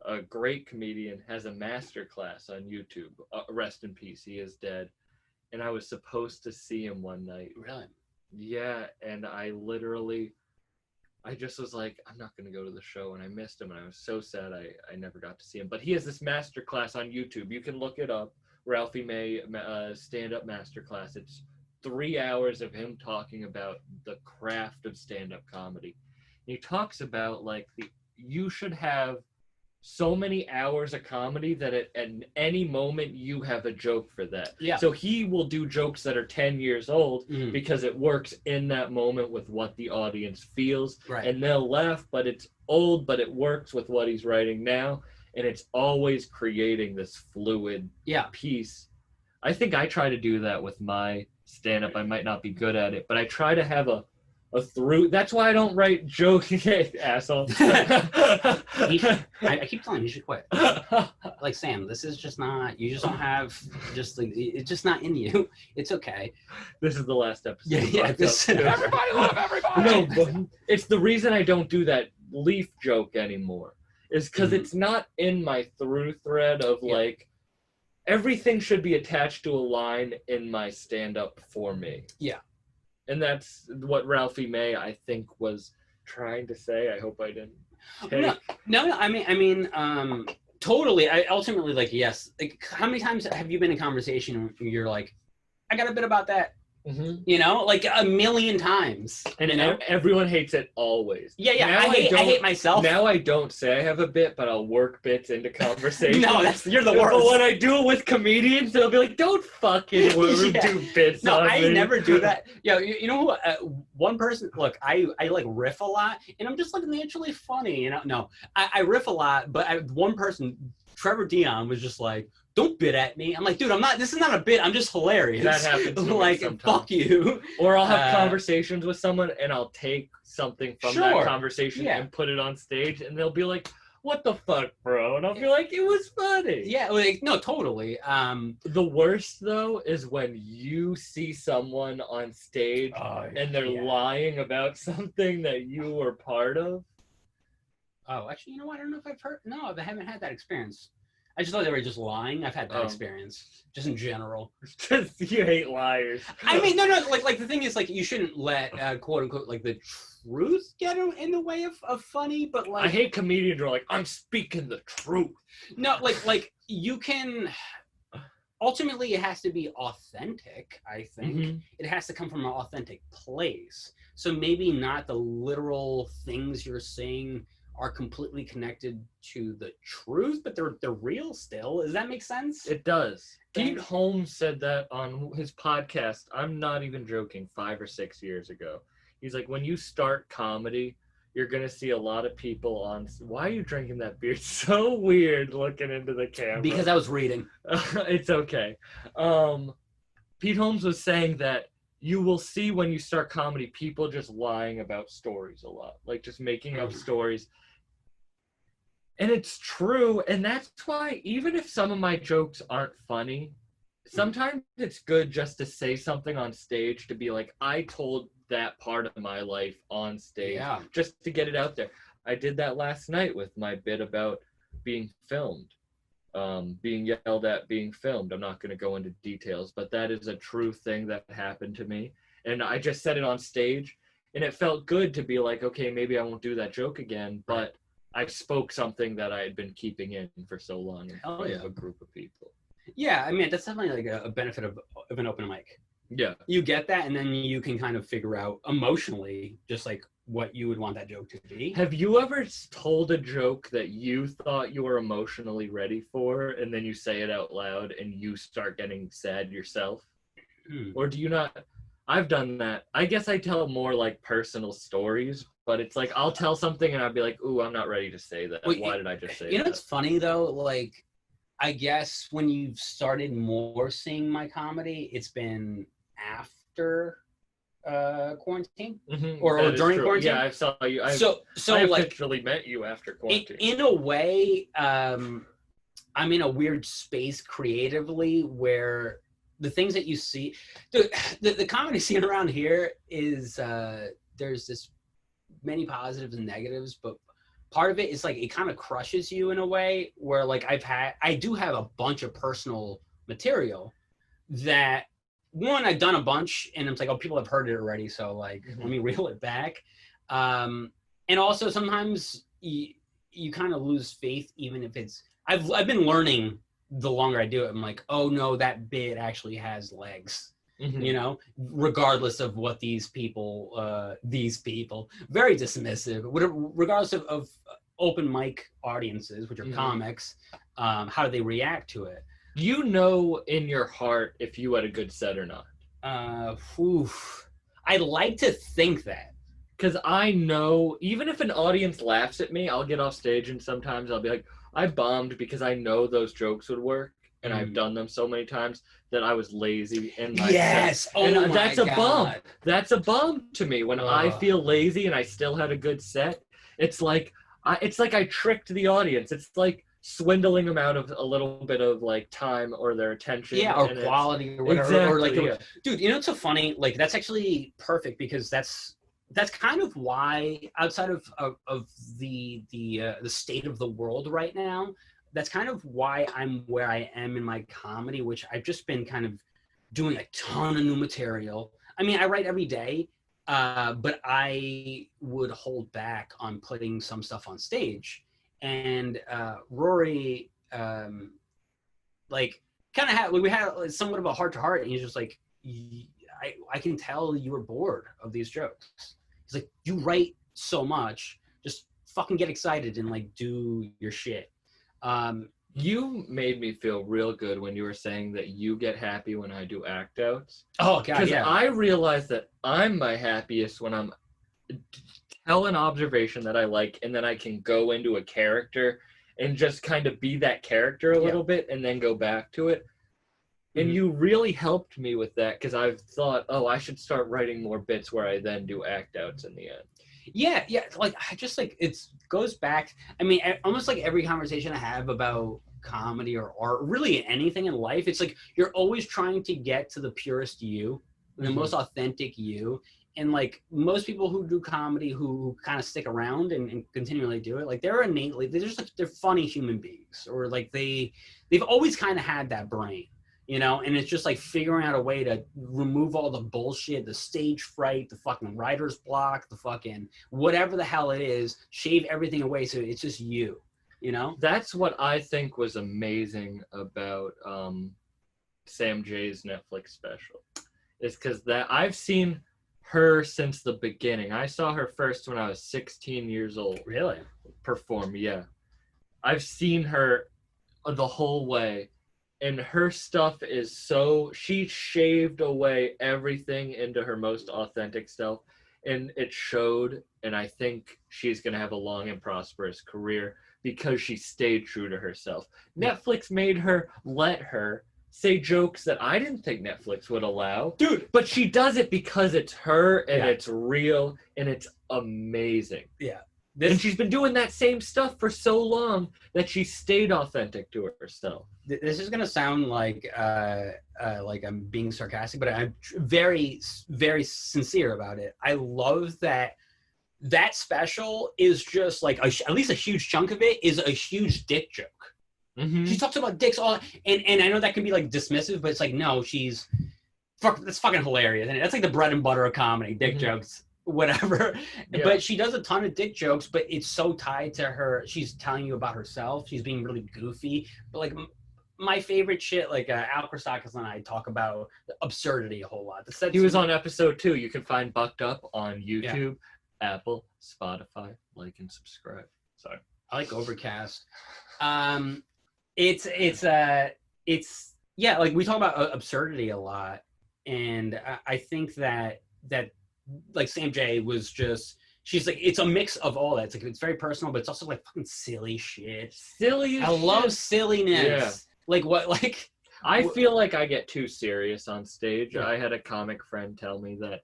a great comedian, has a masterclass on YouTube. Rest in peace, he is dead. And I was supposed to see him one night. Really? Yeah, and I just was like, I'm not going to go to the show, and I missed him, and I was so sad I never got to see him. But he has this masterclass on YouTube. You can look it up, Ralphie May stand-up masterclass. It's 3 hours of him talking about the craft of stand-up comedy. He talks about, like, you should have so many hours of comedy that at any moment you have a joke for that. Yeah. So he will do jokes that are 10 years old because it works in that moment with what the audience feels. Right. And they'll laugh, but it's old, but it works with what he's writing now. And it's always creating this fluid piece. I think I try to do that with my stand-up. I might not be good at it, but I try to have a through. That's why I don't write jokes. Asshole. I keep telling you should quit. Like, Sam, this is just not, you just don't have, just like, it's just not in you. It's okay. This is the last episode. Everybody love everybody. No, but it's the reason I don't do that leaf joke anymore is because it's not in my through thread of like, everything should be attached to a line in my stand-up for me. Yeah. And that's what Ralphie May, I think, was trying to say. I hope I didn't. No. I mean, totally. I ultimately, like, yes. Like, how many times have you been in conversation where you're like, I got a bit about that? You know, like a million times. And you know? everyone hates it always. Yeah. I hate myself. Now I don't say I have a bit, but I'll work bits into conversation. No, you're the worst. But when I do it with comedians, they'll be like, don't fucking do bits on I me. never do that. Yeah, you know who? One person, look, I like riff a lot, and I'm just like naturally funny. You know, no, I riff a lot, but one person, Trevor Dion, was just like, don't bit at me. I'm like, dude, I'm not. This is not a bit. I'm just hilarious. That happens to me like, sometimes. Fuck you. Or I'll have conversations with someone, and I'll take something from that conversation and put it on stage, and they'll be like, what the fuck, bro? And I'll be like, it was funny. Yeah, like, no, totally. The worst, though, is when you see someone on stage and they're lying about something that you were part of. Oh, actually, you know what? I don't know if I've heard. No, I haven't had that experience. I just thought they were just lying. I've had that experience, just in general. Just you hate liars. I mean, no. Like the thing is, like, you shouldn't let quote unquote like the truth get in the way of funny. But like, I hate comedians who are like, I'm speaking the truth. No, like you can. Ultimately, it has to be authentic. I think it has to come from an authentic place. So maybe not the literal things you're saying are completely connected to the truth, but they're real still. Does that make sense? It does. Pete Holmes said that on his podcast. I'm not even joking. 5 or 6 years ago, he's like, when you start comedy, you're gonna see a lot of people on. Why are you drinking that beer? It's so weird looking into the camera. Because I was reading. It's okay. Pete Holmes was saying that you will see when you start comedy, people just lying about stories a lot, like just making up stories. And it's true, and that's why even if some of my jokes aren't funny, sometimes it's good just to say something on stage to be like, I told that part of my life on stage, just to get it out there. I did that last night with my bit about being filmed, being yelled at, being filmed. I'm not going to go into details, but that is a true thing that happened to me. And I just said it on stage, and it felt good to be like, okay, maybe I won't do that joke again, but I spoke something that I had been keeping in for so long in front of a group of people. Yeah, I mean, that's definitely like a benefit of an open mic. Yeah. You get that, and then you can kind of figure out emotionally just like what you would want that joke to be. Have you ever told a joke that you thought you were emotionally ready for, and then you say it out loud and you start getting sad yourself? Or do you not? I've done that. I guess I tell more like personal stories, but it's like I'll tell something and I'll be like, ooh, I'm not ready to say that. Well, Why did I just say that? You know what's funny though? Like, I guess when you've started more seeing my comedy, it's been after quarantine or during quarantine. Yeah, I saw you. I like, officially met you after quarantine. In a way, I'm in a weird space creatively where the things that you see, the comedy scene around here is there's this many positives and negatives, but part of it is like it kind of crushes you in a way where like I do have a bunch of personal material that one I've done a bunch and it's like, oh, people have heard it already, so like let me reel it back. And also sometimes you kind of lose faith even if it's I've been learning the longer I do it. I'm like, oh no, that bit actually has legs. You know, regardless of what these people, very dismissive, regardless of open mic audiences, which are comics, how do they react to it? You know in your heart if you had a good set or not. I like to think that. Because I know, even if an audience laughs at me, I'll get off stage and sometimes I'll be like, I bombed because I know those jokes would work. And I've done them so many times that I was lazy in my set. Oh my that's God. A bomb. That's a bomb to me. When I feel lazy and I still had a good set, it's like I tricked the audience. It's like swindling them out of a little bit of like time or their attention. Yeah, or quality or whatever. Exactly, or like, yeah. Dude, you know what's so funny? Like that's actually perfect because that's kind of why outside of the state of the world right now, that's kind of why I'm where I am in my comedy, which I've just been kind of doing a ton of new material. I mean, I write every day, but I would hold back on putting some stuff on stage. And Rory, like, kind of we had somewhat of a heart-to-heart, and he's just like, I can tell you were bored of these jokes. He's like, you write so much, just fucking get excited and like do your shit. You made me feel real good when you were saying that you get happy when I do act outs. Oh God, because yeah. I realize that I'm my happiest when I'm tell an observation that I like, and then I can go into a character and just kind of be that character a little bit, and then go back to it. And you really helped me with that because I've thought, oh, I should start writing more bits where I then do act outs in the end. Yeah. Like I just like it goes back. I mean, almost like every conversation I have about comedy or art, really anything in life, it's like you're always trying to get to the purest you, the most authentic you. And like most people who do comedy who kind of stick around and continually do it, like they're innately, they're funny human beings, or like they've always kind of had that brain. You know, and it's just like figuring out a way to remove all the bullshit, the stage fright, the fucking writer's block, the fucking whatever the hell it is, shave everything away so it's just you know? That's what I think was amazing about Sam Jay's Netflix special. Is because that I've seen her since the beginning. I saw her first when I was 16 years old. Really? Perform, yeah. I've seen her the whole way. And her stuff is she shaved away everything into her most authentic self. And it showed, and I think she's going to have a long and prosperous career because she stayed true to herself. Netflix made her let her say jokes that I didn't think Netflix would allow. Dude. But she does it because it's her, and it's real, and it's amazing. Yeah. And she's been doing that same stuff for so long that she stayed authentic to herself. This is gonna sound like I'm being sarcastic, but I'm very, very sincere about it. I love that special is just like at least a huge chunk of it is a huge dick joke. She talks about dicks all, and I know that can be like dismissive, but it's like no, that's fucking hilarious, and that's like the bread and butter of comedy, dick jokes. Whatever, but she does a ton of dick jokes, but it's so tied to her. She's telling you about herself. She's being really goofy, but like my favorite shit, like Al Christakis and I talk about absurdity a whole lot. He was on episode 2. You can find Bucked Up on YouTube Apple, Spotify, like and subscribe. Sorry. I like Overcast. It's yeah, like we talk about absurdity a lot, and I think that like Sam J was just, she's like, it's a mix of all that. It's like, it's very personal, but it's also like fucking silly shit. Silly. I love silliness. Yeah. Like what? Like I feel like I get too serious on stage. Yeah. I had a comic friend tell me that,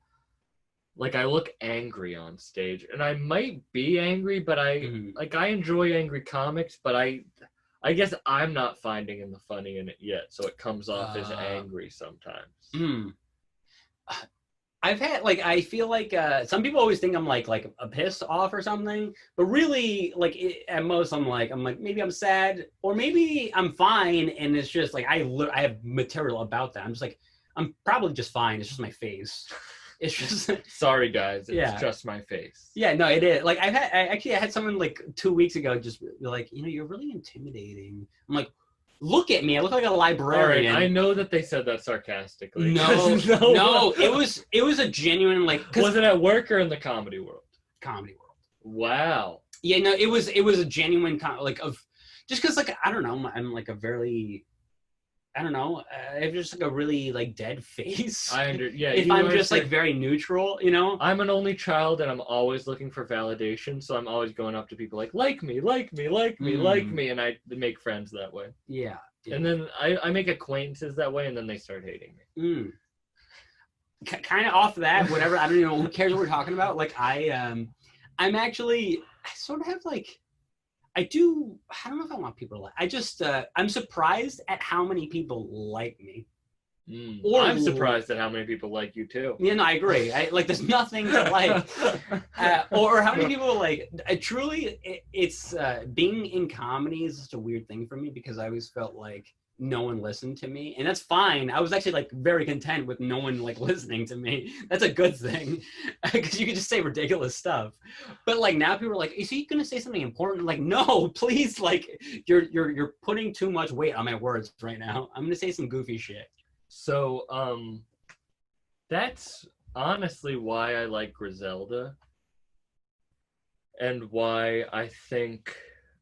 like, I look angry on stage, and I might be angry, but I enjoy angry comics, but I guess I'm not finding the funny in it yet, so it comes off as angry sometimes. I've had, like, I feel like some people always think I'm like a pissed off or something, but really, like, at most I'm like maybe I'm sad, or maybe I'm fine, and it's just like I have material about that. I'm just like, I'm probably just fine. It's just my face. It's just sorry guys, it's just my face. Yeah, no, it is. Like I had someone like 2 weeks ago just be like, you're really intimidating. I'm like, look at me, I look like a librarian. All right, I know that they said that sarcastically. No, it was a genuine, like, was it at work or in the comedy world? Comedy world. Wow. Yeah, no, it was a genuine like of, just because, like, I don't know, I'm like a very, I don't know, I have just like a really like dead face. If I'm just like very neutral, you know? I'm an only child, and I'm always looking for validation, so I'm always going up to people like me, like me, and I make friends that way. Yeah. And then I make acquaintances that way, and then they start hating me. Kind of off that, whatever, I don't even know, who cares what we're talking about? Like I sort of have like, I don't know if I want people to like. I just, I'm surprised at how many people like me. Or I'm surprised at how many people like you too. Yeah, no, I agree. Like, there's nothing to like. Or how many people like. Truly, it's being in comedy is just a weird thing for me, because I always felt like no one listened to me, and that's fine. I was actually like very content with no one like listening to me. That's a good thing, because you can just say ridiculous stuff. But like now people are like, is he gonna say something important? Like, no, please, like you're putting too much weight on my words right now. I'm gonna say some goofy shit. So that's honestly why I like Griselda, and why I think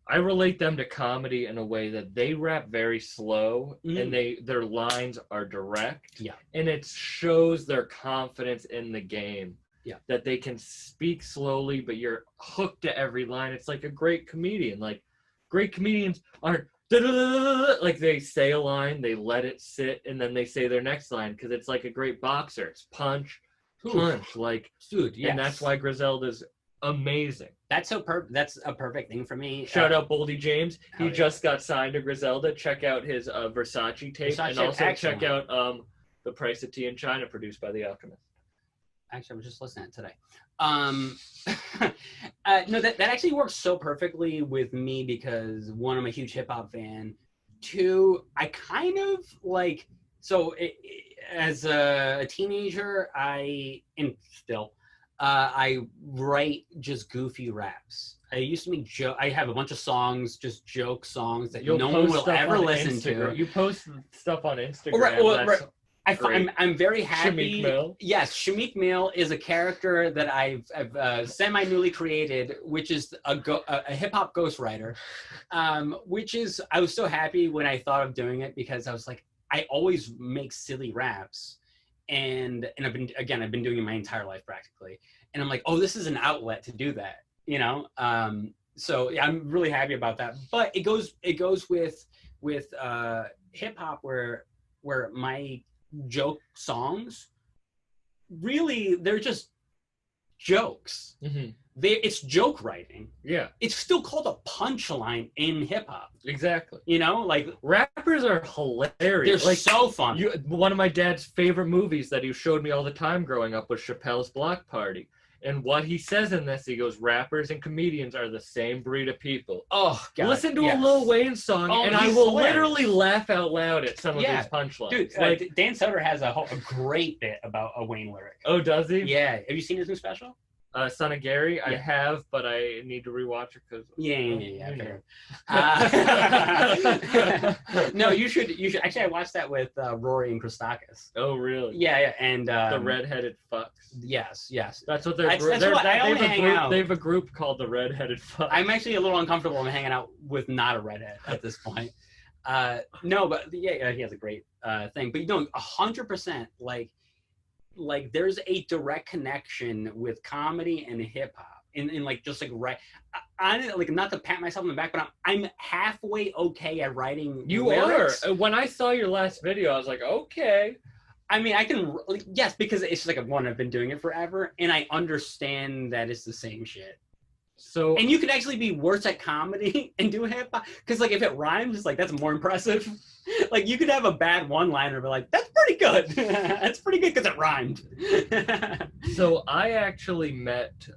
I relate them to comedy in a way that they rap very slow, and their lines are direct. Yeah. And it shows their confidence in the game. Yeah. That they can speak slowly, but you're hooked to every line. It's like a great comedian. Like, great comedians aren't like, they say a line, they let it sit, and then they say their next line, because it's like a great boxer. It's punch, like, dude, yes. And that's why Griselda's amazing. That's a perfect thing for me. Shout out Boldy James. He just got signed to Griselda. Check out his Versace tape, and also check out The Price of Tea in China, produced by The Alchemist. Actually, I was just listening to it today. No, that actually works so perfectly with me, because one, I'm a huge hip hop fan. Two, I kind of like, so as a teenager, I write just goofy raps. I used to make I have a bunch of songs, just joke songs that no one will ever listen to. You post stuff on Instagram. Right. I'm very happy. Shameel Mill. Yes, Shameel Mill is a character that I've semi-newly created, which is a hip-hop ghostwriter, which is, I was so happy when I thought of doing it, because I was like, I always make silly raps. And I've been doing it my entire life practically. And I'm like, oh, this is an outlet to do that, you know? So yeah, I'm really happy about that. But it goes with hip hop, where my joke songs, really, they're just jokes. Mm-hmm. It's joke writing. Yeah. It's still called a punchline in hip hop. Exactly. You know, like, rappers are hilarious. They're like, so fun. One of my dad's favorite movies that he showed me all the time growing up was Chappelle's Block Party. And what he says in this, he goes, rappers and comedians are the same breed of people. Oh, God. Listen to a Lil Wayne song, and I will literally laugh out loud at some of his punchlines. Dude, like, Dan Soder has a great bit about a Wayne lyric. Oh, does he? Yeah. Have you seen his new special? Son of Gary, I Yeah. have, but I need to rewatch it because. Yeah. No, you should. Actually, I watched that with Rory and Christakis. Oh, really? Yeah, and The redheaded fucks. Yes. That's what they're. That's what I only hang out. They have a group called the Redheaded Fucks. I'm actually a little uncomfortable in hanging out with not a redhead at this point. No, but yeah, he has a great thing. But 100%, like there's a direct connection with comedy and hip hop, in like just like right. I like not to pat myself on the back, but I'm halfway okay at writing. You lyrics. are. When I saw your last video, I was like, okay. I mean, I can yes, because it's just like I've been doing it forever, and I understand that it's the same shit. So and you could actually be worse at comedy and do hip hop, because like if it rhymes, it's like that's more impressive. Like you could have a bad one-liner, but like that's pretty good. That's pretty good because it rhymed. So I actually met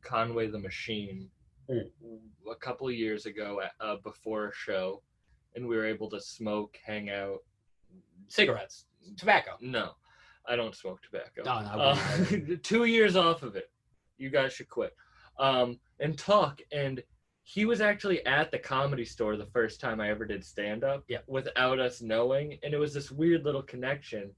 Conway the Machine a couple of years ago before a show, and we were able to smoke, hang out. Cigarettes, tobacco. No, I don't smoke tobacco. No. 2 years off of it. You guys should quit. And talk. And he was actually at the Comedy Store the first time I ever did stand-up without us knowing. And it was this weird little connection.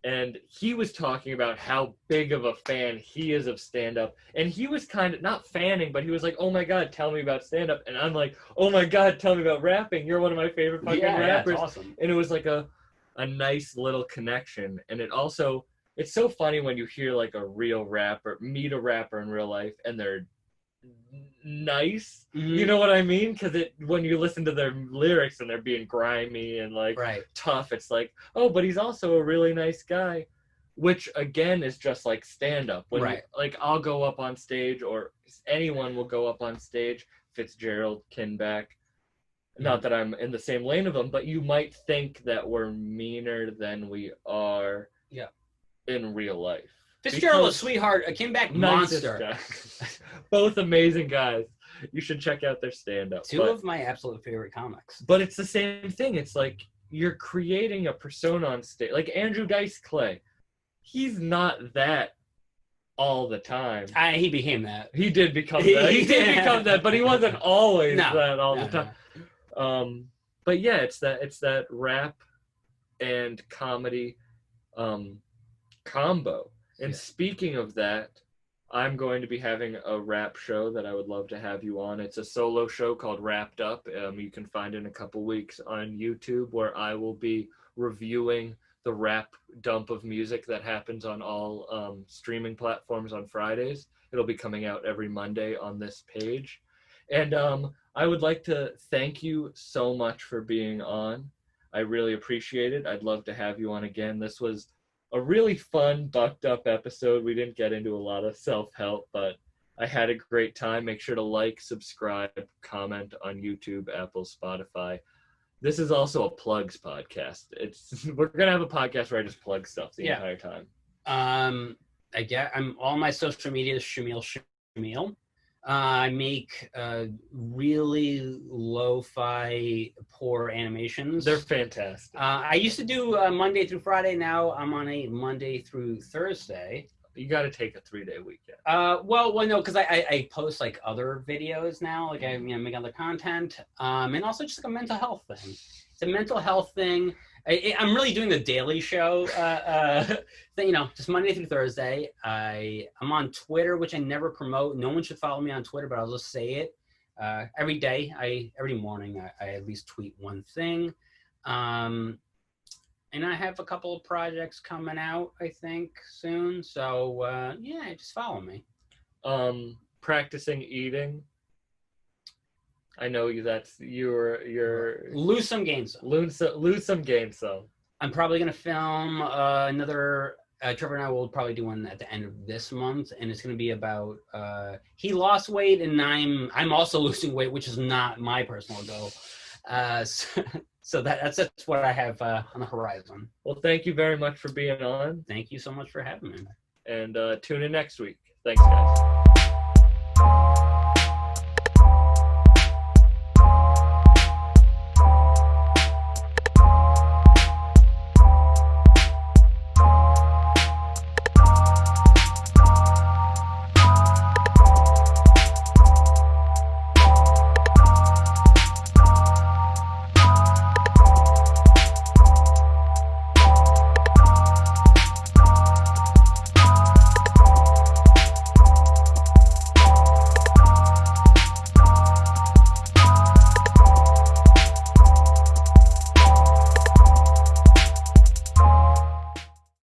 And he was talking about how big of a fan he is of stand-up. And he was kind of, not fanning, but he was like, oh my God, tell me about stand-up. And I'm like, oh my God, tell me about rapping. You're one of my favorite fucking rappers. Yeah, awesome. And it was like a nice little connection. And it also, it's so funny when you hear like a real rapper, meet a rapper in real life, and they're nice. Mm-hmm. You know what I mean? Because when you listen to their lyrics and they're being grimy and like tough, it's like, oh, but he's also a really nice guy, which again is just like stand up. When like I'll go up on stage, or anyone will go up on stage, Fitzgerald, Kinback. Not that I'm in the same lane of them, but you might think that we're meaner than we are in real life. Fitzgerald, a sweetheart, a Kinback monster. Both amazing guys. You should check out their stand-up. Two of my absolute favorite comics. But it's the same thing. It's like you're creating a persona on stage. Like Andrew Dice Clay. He's not that all the time. He became that. He did become that. He did become that, but he wasn't always that all the time. No. But yeah, it's that rap and comedy combo. And speaking of that, I'm going to be having a rap show that I would love to have you on. It's a solo show called Wrapped Up. You can find it in a couple weeks on YouTube, where I will be reviewing the rap dump of music that happens on all streaming platforms on Fridays. It'll be coming out every Monday on this page. And I would like to thank you so much for being on. I really appreciate it. I'd love to have you on again. This was a really fun, bucked up episode. We didn't get into a lot of self-help, but I had a great time. Make sure to like, subscribe, comment on YouTube, Apple, Spotify. This is also a plugs podcast. We're gonna have a podcast where I just plug stuff the entire time. I'm all my social media is Shameel. I make really lo-fi, poor animations. They're fantastic. I used to do Monday through Friday. Now I'm on a Monday through Thursday. You got to take a 3-day weekend. Well, no, because I post like other videos now. Like I make other content, and also just like a mental health thing. It's a mental health thing. I'm really doing the daily show, just Monday through Thursday. I'm on Twitter, which I never promote. No one should follow me on Twitter, but I'll just say it. Every day, every morning, I at least tweet one thing. And I have a couple of projects coming out, I think, soon. So, just follow me. Practicing eating. I know that's your lose some, gain some. Lose some, gain some. I'm probably gonna film another. Trevor and I will probably do one at the end of this month, and it's gonna be about he lost weight and I'm also losing weight, which is not my personal goal. So that's what I have on the horizon. Well, thank you very much for being on. Thank you so much for having me. And tune in next week. Thanks, guys.